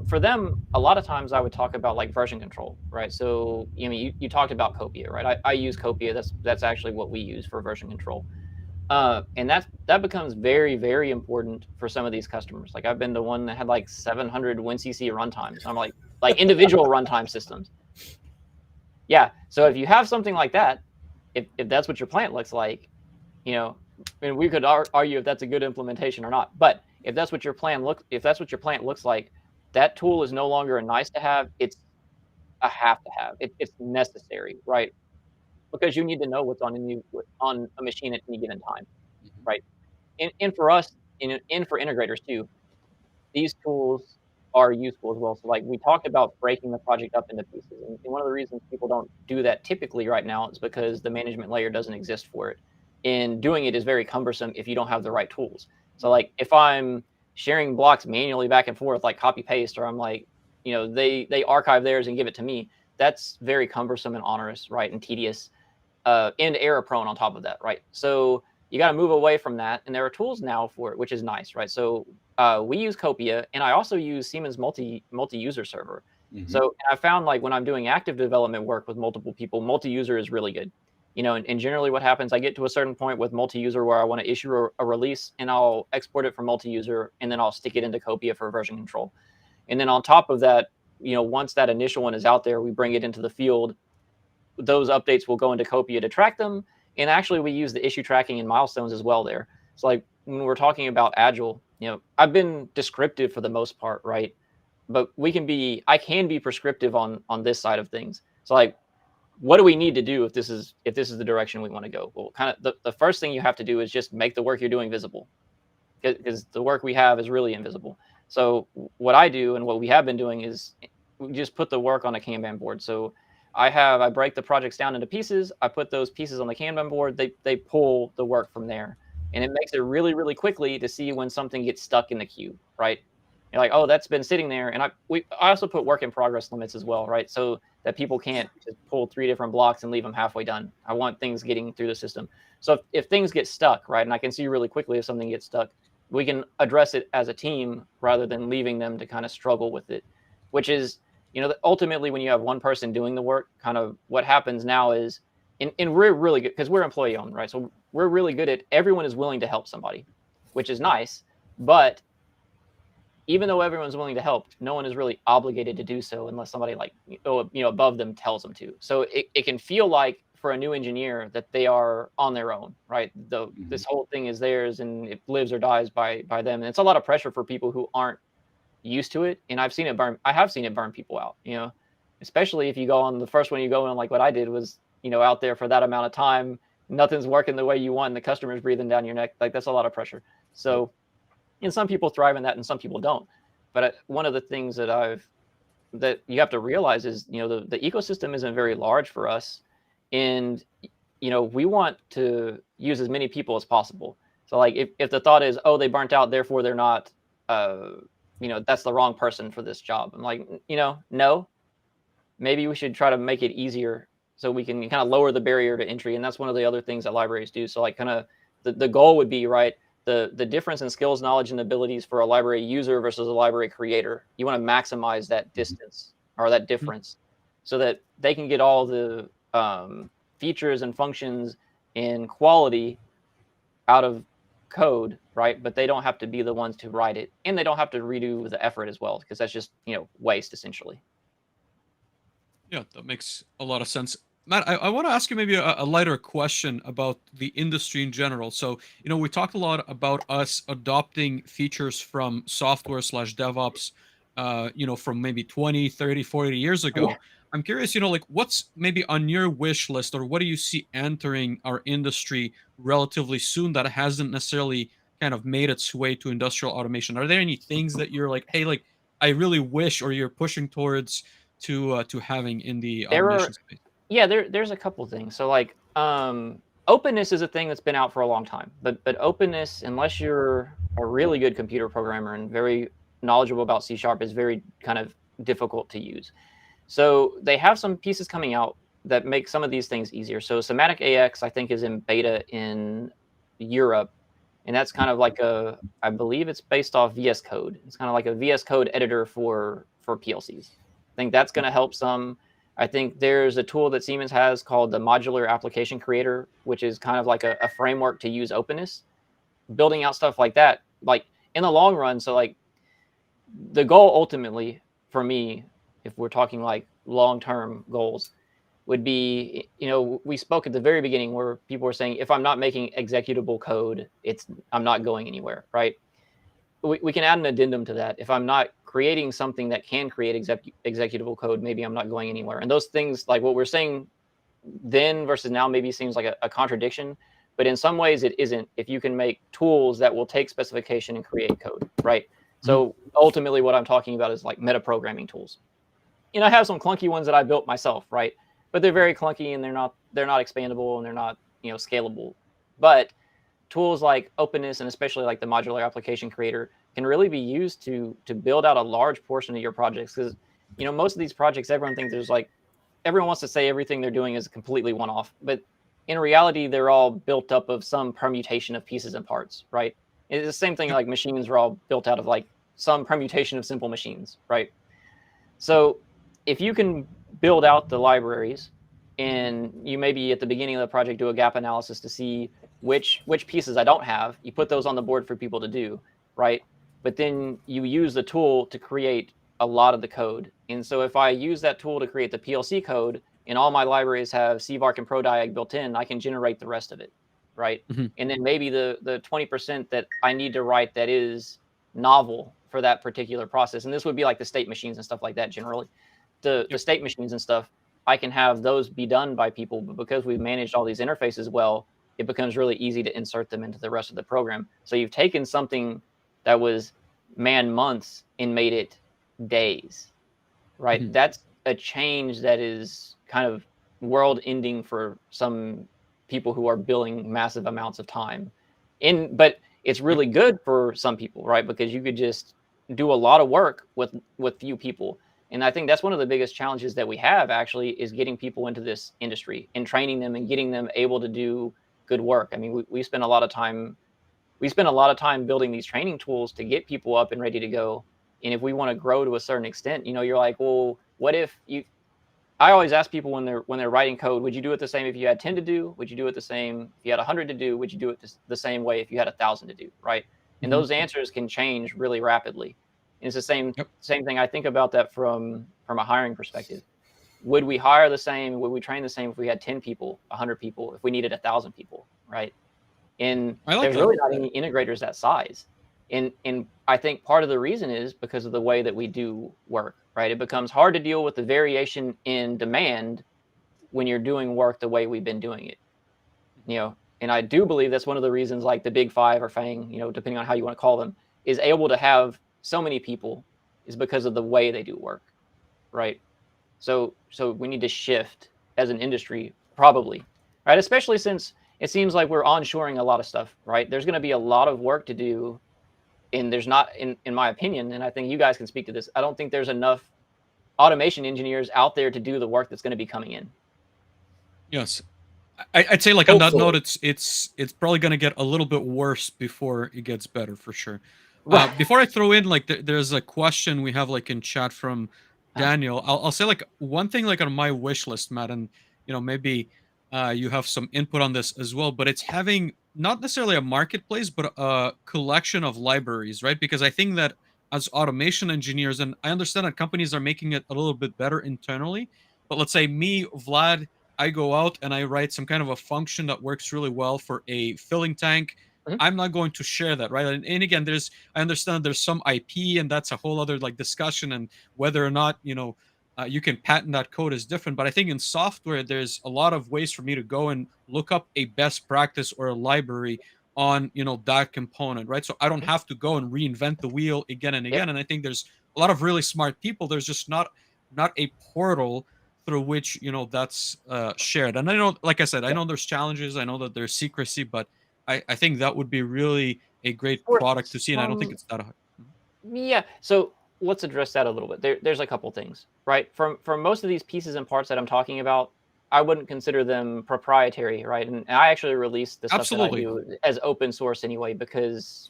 for them, a lot of times I would talk about like version control, right? So you talked about Copia, right? I use Copia. That's actually what we use for version control. And that becomes very, very important for some of these customers. Like, I've been to one that had like 700 WinCC runtimes. I'm like individual runtime systems. Yeah. So if you have something like that, if that's what your plant looks like, and we could argue if that's a good implementation or not. But if that's what your plant looks like, that tool is no longer a nice to have. It's a have to have. It's necessary, right? Because you need to know what's on a machine at any given time, right? And for us, and for integrators too, these tools are useful as well. So like we talked about breaking the project up into pieces. And one of the reasons people don't do that typically right now is because the management layer doesn't exist for it. And doing it is very cumbersome if you don't have the right tools. So like if I'm sharing blocks manually back and forth, like copy paste, or I'm like, they archive theirs and give it to me, that's very cumbersome and onerous, right? And tedious, and error prone on top of that, right? So you got to move away from that. And there are tools now for it, which is nice, right? So we use Copia, and I also use Siemens multi-user server. Mhm. So I found like when I'm doing active development work with multiple people, multi-user is really good. And generally what happens, I get to a certain point with multi-user where I want to issue a release, and I'll export it from multi-user, and then I'll stick it into Copia for version control. And then on top of that, once that initial one is out there, we bring it into the field. Those updates will go into Copia to track them. And actually, we use the issue tracking and milestones as well there. So like when we're talking about Agile, I've been descriptive for the most part, right? But I can be prescriptive on this side of things. So like, what do we need to do if this is the direction we want to go? Well, kind of the first thing you have to do is just make the work you're doing visible, because the work we have is really invisible. So what I do and what we have been doing is we just put the work on a Kanban board. So I break the projects down into pieces. I put those pieces on the Kanban board. They pull the work from there, and it makes it really, really quickly to see when something gets stuck in the queue, right? You're like, oh, that's been sitting there. And I also put work in progress limits as well, right? So that people can't just pull 3 different blocks and leave them halfway done. I want things getting through the system. So if things get stuck, right, and I can see really quickly if something gets stuck, we can address it as a team rather than leaving them to kind of struggle with it, which is, ultimately when you have one person doing the work, kind of what happens now is, and we're really good because we're employee owned, right? So we're really good at everyone is willing to help somebody, which is nice. But even though everyone's willing to help, no one is really obligated to do so unless somebody like, above them tells them to. So it can feel like for a new engineer that they are on their own, right? This whole thing is theirs and it lives or dies by them. And it's a lot of pressure for people who aren't used to it. And I have seen it burn people out, especially if you go on the first one you go on, like what I did was, out there for that amount of time, nothing's working the way you want and the customer's breathing down your neck. Like that's a lot of pressure. So, and some people thrive in that and some people don't. But one of the things that you have to realize is, the ecosystem isn't very large for us. And, we want to use as many people as possible. So like if the thought is, oh, they burnt out, therefore they're not, that's the wrong person for this job. I'm like, no, maybe we should try to make it easier so we can kind of lower the barrier to entry. And that's one of the other things that libraries do. So like kind of the goal would be, right, the difference in skills, knowledge, and abilities for a library user versus a library creator. You want to maximize that distance or that difference so that they can get all the features and functions and quality out of code, right? But they don't have to be the ones to write it, and they don't have to redo the effort as well, because that's just waste essentially. Yeah, that makes a lot of sense. Matt, I want to ask you maybe a lighter question about the industry in general. So, we talked a lot about us adopting features from software/DevOps, from maybe 20, 30, 40 years ago. I'm curious, like what's maybe on your wish list, or what do you see entering our industry relatively soon that hasn't necessarily kind of made its way to industrial automation? Are there any things that you're like, hey, like I really wish, or you're pushing towards to having in the automation space? There's a couple things. So like openness is a thing that's been out for a long time, but openness, unless you're a really good computer programmer and very knowledgeable about C# is very kind of difficult to use. So they have some pieces coming out that make some of these things easier. So Semantic AX, I think, is in beta in Europe. And that's kind of like I believe it's based off VS Code. It's kind of like a VS Code editor for PLCs. I think that's going to help some. I think there's a tool that Siemens has called the Modular Application Creator, which is kind of like a framework to use openness, building out stuff like that, like in the long run. So like the goal ultimately for me, if we're talking like long-term goals, would be, we spoke at the very beginning where people were saying, if I'm not making executable code, I'm not going anywhere, right? We can add an addendum to that. If I'm not creating something that can create executable code, maybe I'm not going anywhere. And those things, like what we're saying then versus now, maybe seems like a contradiction, but in some ways it isn't. If you can make tools that will take specification and create code, right? So ultimately what I'm talking about is like meta programming tools. And I have some clunky ones that I built myself, right? But they're very clunky and they're not expandable and they're not, scalable. But tools like openness and especially like the modular application creator can really be used to build out a large portion of your projects. Because, most of these projects, everyone wants to say everything they're doing is completely one-off, but in reality, they're all built up of some permutation of pieces and parts, right? It's the same thing like machines are all built out of like some permutation of simple machines, right? So if you can build out the libraries and you maybe at the beginning of the project do a gap analysis to see which pieces I don't have, you put those on the board for people to do, right? But then you use the tool to create a lot of the code. And so if I use that tool to create the PLC code and all my libraries have CVARC and ProDiag built in, I can generate the rest of it, right? And then maybe the 20% that I need to write that is novel for that particular process. And this would be like the state machines and stuff like that generally. The state machines and stuff, I can have those be done by people, but because we've managed all these interfaces well, it becomes really easy to insert them into the rest of the program. So you've taken something that was man months and made it days, right? That's a change that is kind of world ending for some people who are billing massive amounts of time. But it's really good for some people, right? Because you could just do a lot of work with few people. And I think that's one of the biggest challenges that we have actually is getting people into this industry and training them and getting them able to do good work. I mean, we spend a lot of time building these training tools to get people up and ready to go. And if we want to grow to a certain extent, you're like, well, what if you, I always ask people when they're writing code, would you do it the same if you had 10 to do? Would you do it the same if you had 100 to do? Would you do it the same way if you had 1,000 to do? Right. And those answers can change really rapidly. And it's the same thing. I think about that from a hiring perspective. Would we hire the same? Would we train the same if we had 10 people, 100 people, if we needed 1,000 people? Right. And there's really not any integrators that size. And I think part of the reason is because of the way that we do work, right? It becomes hard to deal with the variation in demand when you're doing work the way we've been doing it, and I do believe that's one of the reasons like the Big Five or FANG, depending on how you want to call them, is able to have so many people is because of the way they do work, right? So we need to shift as an industry probably, right? Especially since it seems like we're onshoring a lot of stuff, right? There's going to be a lot of work to do. And there's not, in my opinion, and I think you guys can speak to this, I don't think there's enough automation engineers out there to do the work that's going to be coming in. Yes. I'd say like on that note, it's probably going to get a little bit worse before it gets better for sure. Before I throw in, like there's a question we have like in chat from Daniel. I'll say like one thing like on my wish list, Matt, and maybe you have some input on this as well, but it's having not necessarily a marketplace, but a collection of libraries, right? Because I think that as automation engineers, and I understand that companies are making it a little bit better internally, but let's say me, Vlad, I go out and I write some kind of a function that works really well for a filling tank. I'm not going to share that, right? And again, I understand there's some IP, and that's a whole other like discussion, and whether or not you can patent that code is different. But I think in software, there's a lot of ways for me to go and look up a best practice or a library on that component, right? So I don't have to go and reinvent the wheel again and again. And I think there's a lot of really smart people. There's just not a portal through which that's shared. And I know, like I said, I know there's challenges. I know that there's secrecy, but I think that would be really a great product to see, and I don't think it's that hard. Yeah. So let's address that a little bit. There's a couple things, right? From most of these pieces and parts that I'm talking about, I wouldn't consider them proprietary, right? And I actually release the stuff that I do as open source anyway, because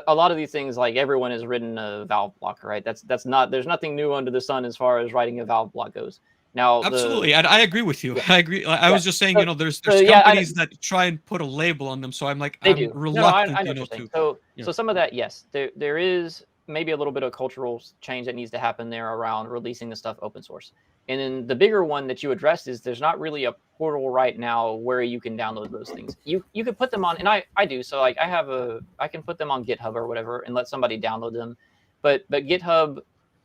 a lot of these things, like everyone has written a valve block, right? That's not, there's nothing new under the sun as far as writing a valve block goes. Now, absolutely, I agree with you. I agree. I was just saying, there's companies that try and put a label on them, so I'm like, I'm reluctant, I know what you're saying. So some of that, yes, there is maybe a little bit of cultural change that needs to happen there around releasing the stuff open source. And then the bigger one that you addressed is there's not really a portal right now where you can download those things. You could put them on, and I do. So like I can put them on GitHub or whatever and let somebody download them. But GitHub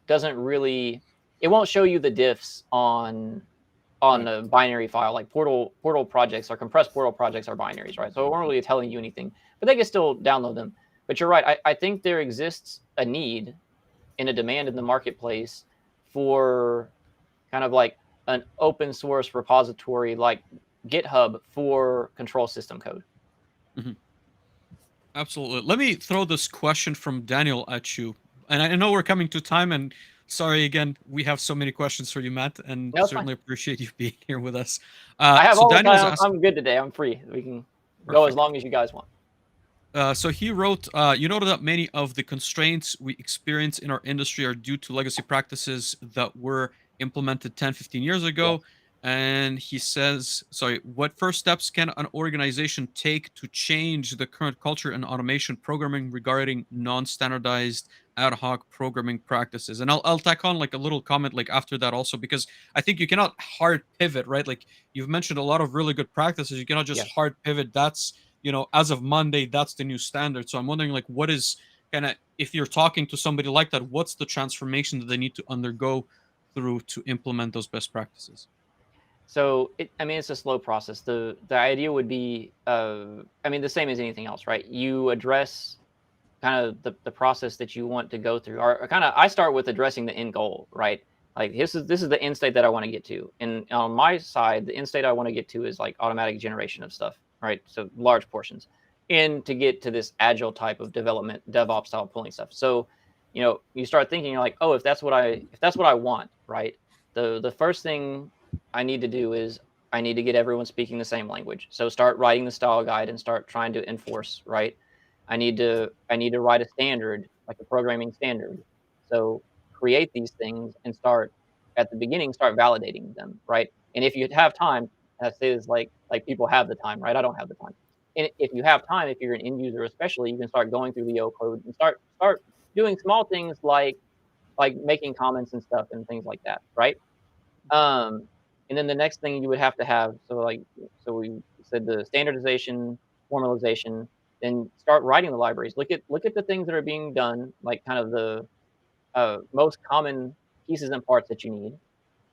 doesn't really, it won't show you the diffs on the binary file. Like portal projects or compressed portal projects are binaries, right? So it won't really telling you anything, but they can still download them. But you're right. I think there exists a need and a demand in the marketplace for kind of like an open source repository like GitHub for control system code. Mm-hmm. Absolutely. Let me throw this question from Daniel at you. And I know we're coming to time, and sorry again, we have so many questions for you, Matt, and No, it's certainly appreciate you being here with us. I have So all the Daniel's time. asking, I'm good today. I'm free. We can go as perfect. long as you guys want. So he wrote, you noted that many of the constraints we experience in our industry are due to legacy practices that were implemented 10, 15 years ago. Yeah. And he says, sorry, what first steps can an organization take to change the current culture in automation programming regarding non-standardized ad hoc programming practices? And I'll tack on like a little comment like after that also, because I think you cannot hard pivot, right? Like you've mentioned a lot of really good practices. You cannot just hard pivot. That's, as of Monday, that's the new standard. So I'm wondering, like, what is kind of, if you're talking to somebody like that, what's the transformation that they need to undergo through to implement those best practices? So it's a slow process. The idea would be, the same as anything else, right? You address kind of the process that you want to go through, or kind of, I start with addressing the end goal, right? Like this is the end state that I want to get to. And on my side, the end state I want to get to is like automatic generation of stuff, right? So large portions, and to get to this agile type of development, DevOps style pulling stuff. So, you start thinking, you're like, oh, if that's what I want, right? The first thing I need to do is I need to get everyone speaking the same language. So start writing the style guide and start trying to enforce, right? I need to write a standard, like a programming standard. So create these things and start at the beginning, start validating them, right? And if you have time, I say this like people have the time, right? I don't have the time. And if you have time, if you're an end user especially, you can start going through the O code and start doing small things like making comments and stuff and things like that, right? And then the next thing you would have to have, so we said the standardization, formalization, then start writing the libraries. Look at the things that are being done, like kind of the most common pieces and parts that you need,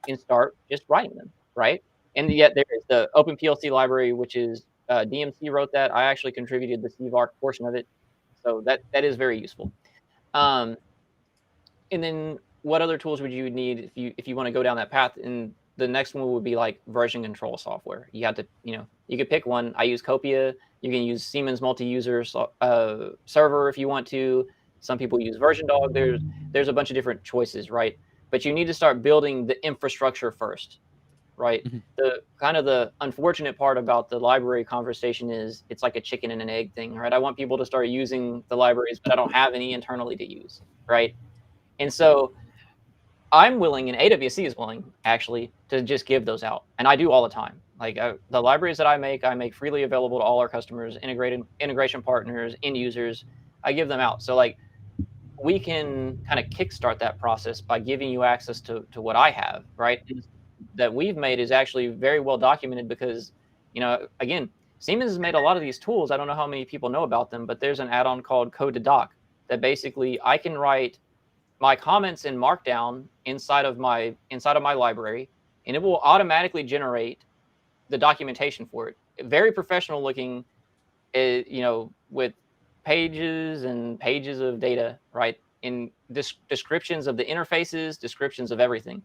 and start just writing them, right? And yet there is the Open PLC library, which is DMC wrote that. I actually contributed the CVARC portion of it, so that is very useful. And then what other tools would you need if you want to go down that path? And the next one would be like version control software. You have to, you could pick one. I use Copia. You can use Siemens multi-user server if you want to. Some people use Version Dog. There's a bunch of different choices, right? But you need to start building the infrastructure first, right? Mm-hmm. The kind of the unfortunate part about the library conversation is it's like a chicken and an egg thing, right? I want people to start using the libraries, but I don't have any internally to use, right? And so I'm willing, and AWS is willing, actually, to just give those out. And I do all the time. Like the libraries that I make freely available to all our customers, integration partners, end users. I give them out. So like we can kind of kickstart that process by giving you access to what I have, right? That we've made is actually very well documented because, again, Siemens has made a lot of these tools. I don't know how many people know about them, but there's an add-on called Code to Doc that basically I can write my comments in Markdown inside of my library, and it will automatically generate the documentation for it. Very professional looking, with pages and pages of data, right? In descriptions of the interfaces, descriptions of everything.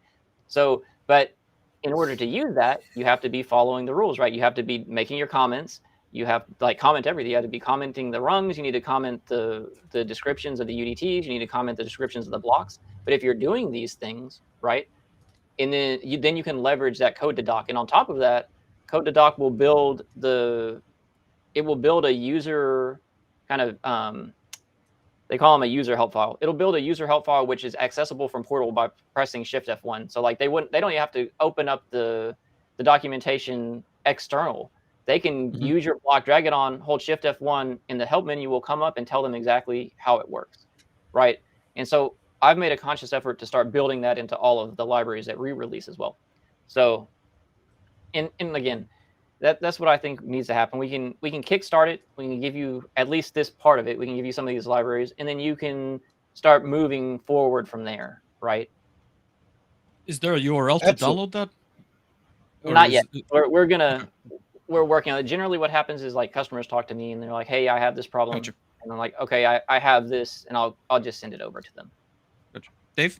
So, but in order to use that, you have to be following the rules, right? You have to be making your comments. You have to comment everything. You have to be commenting the rungs. You need to comment the descriptions of the UDTs. You need to comment the descriptions of the blocks. But if you're doing these things, right, and then you can leverage that code to doc. And on top of that, code to doc will build a user kind of, they call them a user help file. It'll build a user help file, which is accessible from Portal by pressing Shift F1. So like they don't even have to open up the documentation external. They can use your block, drag it on, hold Shift F1, and the help menu will come up and tell them exactly how it works, right? And so I've made a conscious effort to start building that into all of the libraries that we release as well. So, and again, that's what I think needs to happen. We can kickstart it. We can give you at least this part of it. We can give you some of these libraries, and then you can start moving forward from there, right? Is there a URL to download that? Or not yet. We're working on it. Generally what happens is like customers talk to me and they're like, hey, I have this problem. Gotcha. And I'm like, okay, I have this, and I'll just send it over to them. Gotcha. Dave?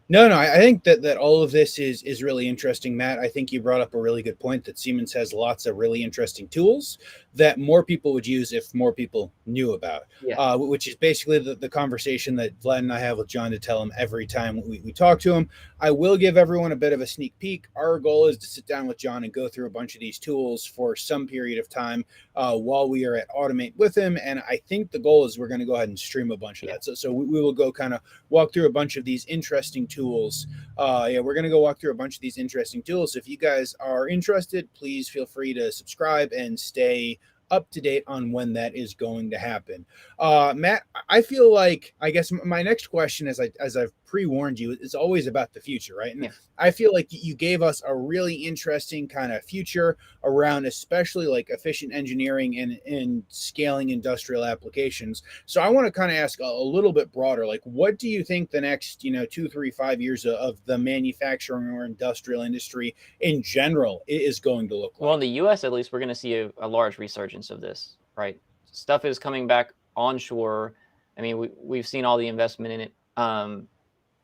No, I think that all of this is really interesting, Matt. I think you brought up a really good point that Siemens has lots of really interesting tools that more people would use if more people knew about. Yeah. Which is basically the conversation that Vlad and I have with John to tell him every time we talk to him. I will give everyone a bit of a sneak peek. Our goal is to sit down with John and go through a bunch of these tools for some period of time while we are at Automate with him. And I think the goal is we're going to go ahead and stream a bunch of that. So we will go kind of walk through a bunch of these interesting tools. We're going to go walk through a bunch of these interesting tools. If you guys are interested, please feel free to subscribe and stay up to date on when that is going to happen. Matt, I feel like, I guess my next question, as I've pre-warned you, is always about the future, right? And I feel like you gave us a really interesting kind of future around, especially like efficient engineering and scaling industrial applications. So I want to kind of ask a little bit broader, like, what do you think the next, 2, 3, 5 years of the manufacturing or industrial industry in general is going to look like? Well, in the U.S., at least, we're going to see a large resurgence of this, right? Stuff is coming back onshore. I mean, we've seen all the investment in it.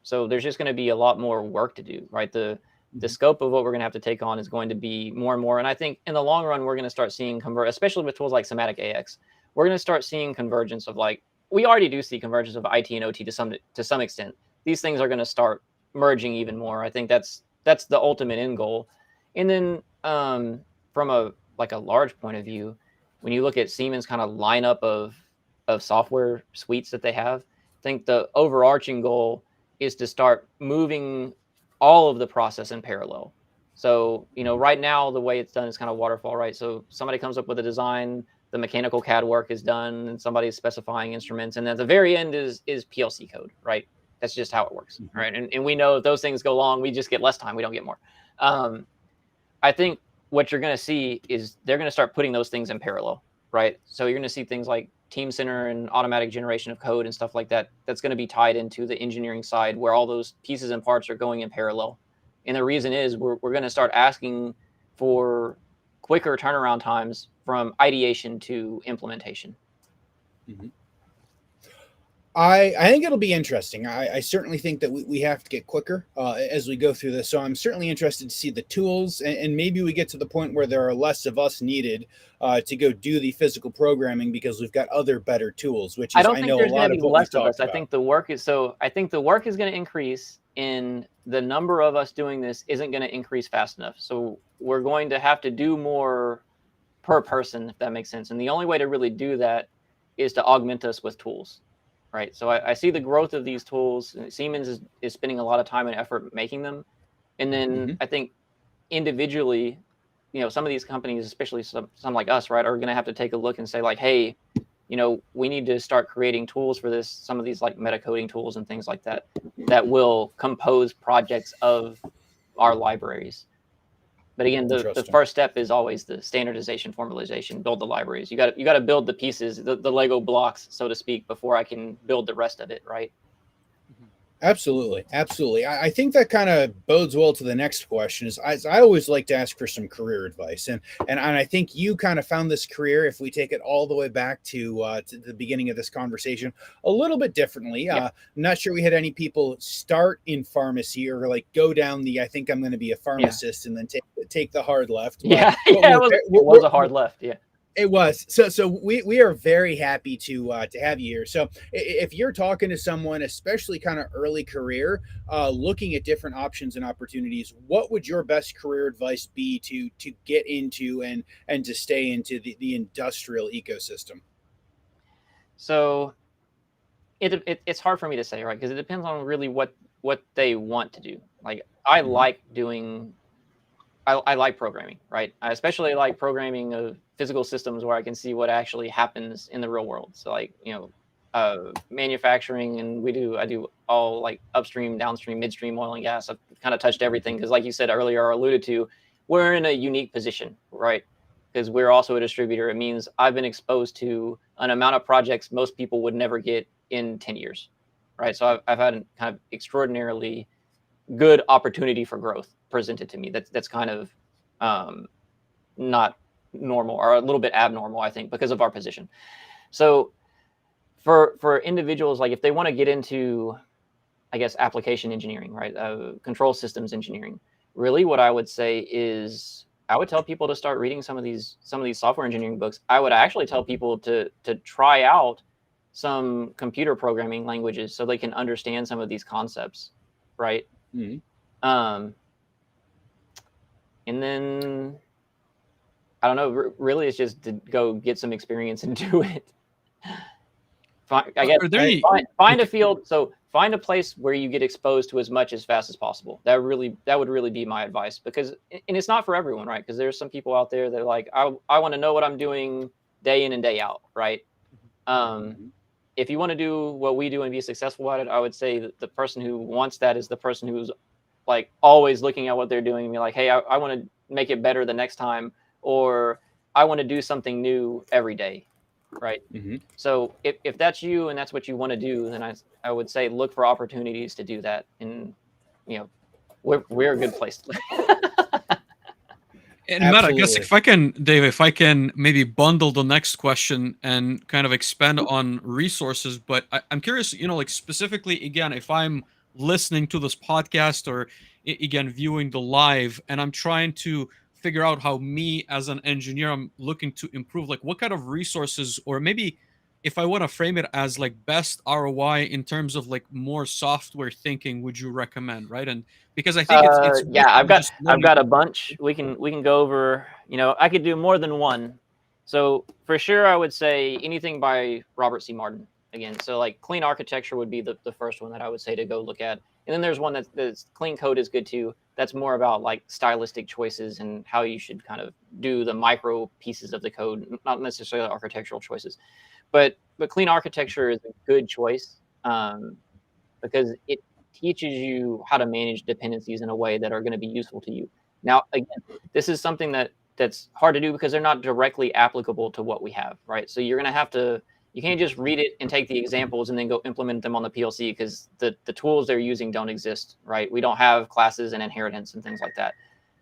So there's just going to be a lot more work to do, right? The scope of what we're going to have to take on is going to be more and more. And I think in the long run, we're going to start seeing especially with tools like Somatic AX, we're going to start seeing convergence of, like, we already do see convergence of IT and OT to some extent. These things are going to start merging even more. I think that's the ultimate end goal. And then from a large point of view, when you look at Siemens' kind of lineup of software suites that they have, I think the overarching goal is to start moving all of the process in parallel. So, right now, the way it's done is kind of waterfall, right? So somebody comes up with a design, the mechanical CAD work is done, and somebody's specifying instruments. And at the very end is PLC code, right? That's just how it works, right? And we know if those things go long, we just get less time. We don't get more. I think what you're going to see is they're going to start putting those things in parallel, right? So you're going to see things like Team Center and automatic generation of code and stuff like that. That's going to be tied into the engineering side where all those pieces and parts are going in parallel. And the reason is we're going to start asking for quicker turnaround times from ideation to implementation. Mm-hmm. I think it'll be interesting. I certainly think that we have to get quicker as we go through this. So I'm certainly interested to see the tools, and maybe we get to the point where there are less of us needed to go do the physical programming because we've got other better tools, which is, I know, a lot of what we've talked about. I think the work is going to increase, in the number of us doing this isn't going to increase fast enough. So we're going to have to do more per person, if that makes sense. And the only way to really do that is to augment us with tools. Right. So I see the growth of these tools. Siemens is spending a lot of time and effort making them. And then I think individually, some of these companies, especially some like us, right, are going to have to take a look and say, like, hey, we need to start creating tools for this. Some of these like meta coding tools and things like that will compose projects of our libraries. But again, the first step is always the standardization, formalization, build the libraries. You got to build the pieces, the Lego blocks, so to speak, before I can build the rest of it, right? Absolutely. I think that kind of bodes well to the next question. Is I always like to ask for some career advice, and I think you kind of found this career, if we take it all the way back to the beginning of this conversation, a little bit differently. I'm not sure we had any people start in pharmacy or like go down the I think I'm going to be a pharmacist and then take the hard left. But it was a hard left. Yeah. It was. So we are very happy to have you here. So if you're talking to someone, especially kind of early career, looking at different options and opportunities, what would your best career advice be to get into and to stay into the industrial ecosystem? So it's hard for me to say, right? Because it depends on really what they want to do. Like I like doing. I like programming, right? I especially like programming of physical systems where I can see what actually happens in the real world. So like, manufacturing, and I do all like upstream, downstream, midstream, oil and gas. I've kind of touched everything because like you said earlier or alluded to, we're in a unique position, right? Because we're also a distributor. It means I've been exposed to an amount of projects most people would never get in 10 years, right? So I've had a kind of extraordinarily good opportunity for growth presented to me. That's kind of not normal, or a little bit abnormal, I think, because of our position. So for individuals, like if they want to get into, I guess, application engineering, right? Control systems engineering. Really what I would say is I would tell people to start reading some of these software engineering books. I would actually tell people to try out some computer programming languages so they can understand some of these concepts, right? Mm-hmm. And then I don't know, really it's just to go get some experience and do it. I guess find a field. So find a place where you get exposed to as much as fast as possible. That would really be my advice, because, and it's not for everyone, right? Because there's some people out there that are like, I want to know what I'm doing day in and day out, right? If you want to do what we do and be successful at it, I would say that the person who wants that is the person who's like always looking at what they're doing and be like, hey, I want to make it better the next time, or I want to do something new every day. Right. Mm-hmm. So if that's you and that's what you want to do, then I would say look for opportunities to do that. And, we're a good place to live. And Matt, I guess Dave, if I can maybe bundle the next question and kind of expand on resources, but I'm curious, like specifically, again, if I'm listening to this podcast or again, viewing the live, and I'm trying to figure out how me as an engineer, I'm looking to improve, like what kind of resources, or maybe if I want to frame it as like best ROI in terms of like more software thinking, would you recommend, right? And because I think it's I've got a bunch. We can go over, I could do more than one. So for sure, I would say anything by Robert C. Martin again. So like Clean Architecture would be the first one that I would say to go look at. And then there's one that's Clean Code is good too. That's more about like stylistic choices and how you should kind of do the micro pieces of the code, not necessarily architectural choices. But Clean Architecture is a good choice because it teaches you how to manage dependencies in a way that are going to be useful to you. Now, again, this is something that's hard to do because they're not directly applicable to what we have, right? So you're going to have to, you can't just read it and take the examples and then go implement them on the PLC because the tools they're using don't exist, right? We don't have classes and inheritance and things like that.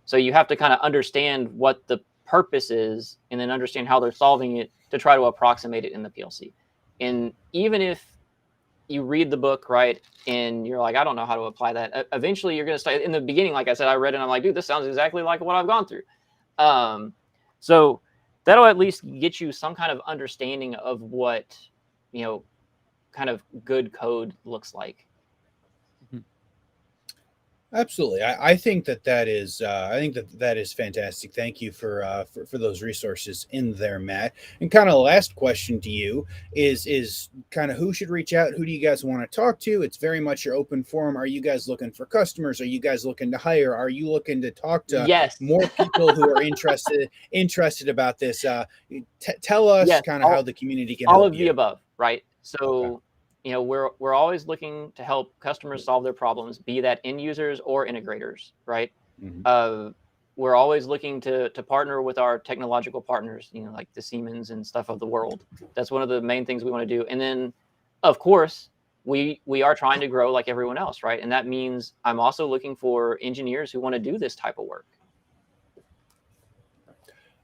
So you have to kind of understand what the purpose is and then understand how they're solving it to try to approximate it in the PLC. And even if you read the book, right, and you're like, I don't know how to apply that, eventually you're going to start. In the beginning, like I said, I read it and I'm like, dude, this sounds exactly like what I've gone through. So that'll at least get you some kind of understanding of what, kind of good code looks like. Absolutely. I think that is that is fantastic. Thank you for those resources in there, Matt. And kind of last question to you is kind of who should reach out? Who do you guys want to talk to? It's very much your open forum. Are you guys looking for customers? Are you guys looking to hire? Are you looking to talk to more people who are interested about this? Tell us kind of how the community can all help of you. the above, right? So we're always looking to help customers solve their problems, be that end users or integrators, right? Mm-hmm. We're always looking to partner with our technological partners, like the Siemens and stuff of the world. That's one of the main things we want to do. And then, of course, we are trying to grow like everyone else, right? And that means I'm also looking for engineers who want to do this type of work.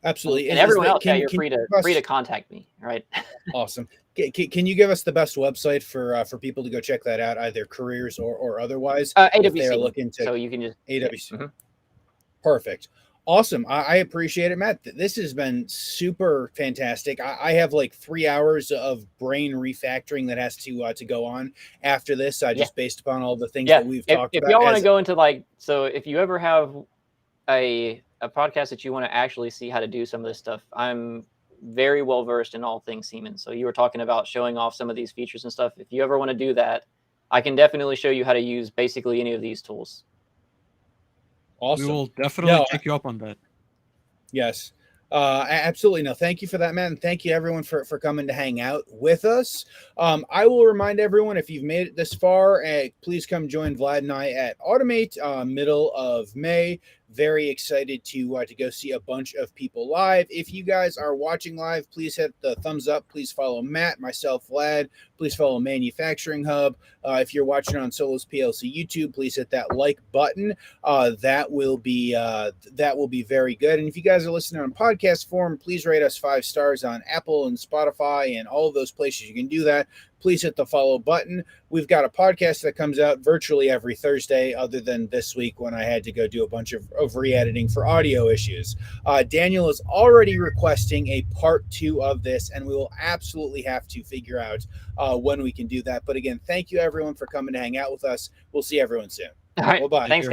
Absolutely. And everyone else, you're free to contact me, right? Awesome. Can you give us the best website for people to go check that out, either careers or otherwise? AWC. If they are looking to, so you can just AWC. Mm-hmm. Perfect. Awesome. I appreciate it, Matt. This has been super fantastic. I have like 3 hours of brain refactoring that has to go on after this, just based upon all the things that we've talked about. If y'all want to go into so if you ever have a podcast that you want to actually see how to do some of this stuff, I'm very well versed in all things Siemens. So you were talking about showing off some of these features and stuff. If you ever want to do that, I can definitely show you how to use basically any of these tools. Awesome. We will definitely take you up on that. Yes. Absolutely. No, thank you for that, Matt. And thank you everyone for coming to hang out with us. I will remind everyone, if you've made it this far, please come join Vlad and I at Automate, middle of May. Very excited to go see a bunch of people live. If you guys are watching live, please hit the thumbs up. Please follow Matt, myself, Vlad. Please follow Manufacturing Hub. If you're watching on Solos PLC YouTube, please hit that like button. That will be very good. And if you guys are listening on podcast form, please rate us 5 stars on Apple and Spotify and all of those places you can do that. Please hit the follow button. We've got a podcast that comes out virtually every Thursday, other than this week when I had to go do a bunch of re-editing for audio issues. Daniel is already requesting a part 2 of this, and we will absolutely have to figure out when we can do that. But again, thank you everyone for coming to hang out with us. We'll see everyone soon. All right. Bye-bye. Thanks, guys.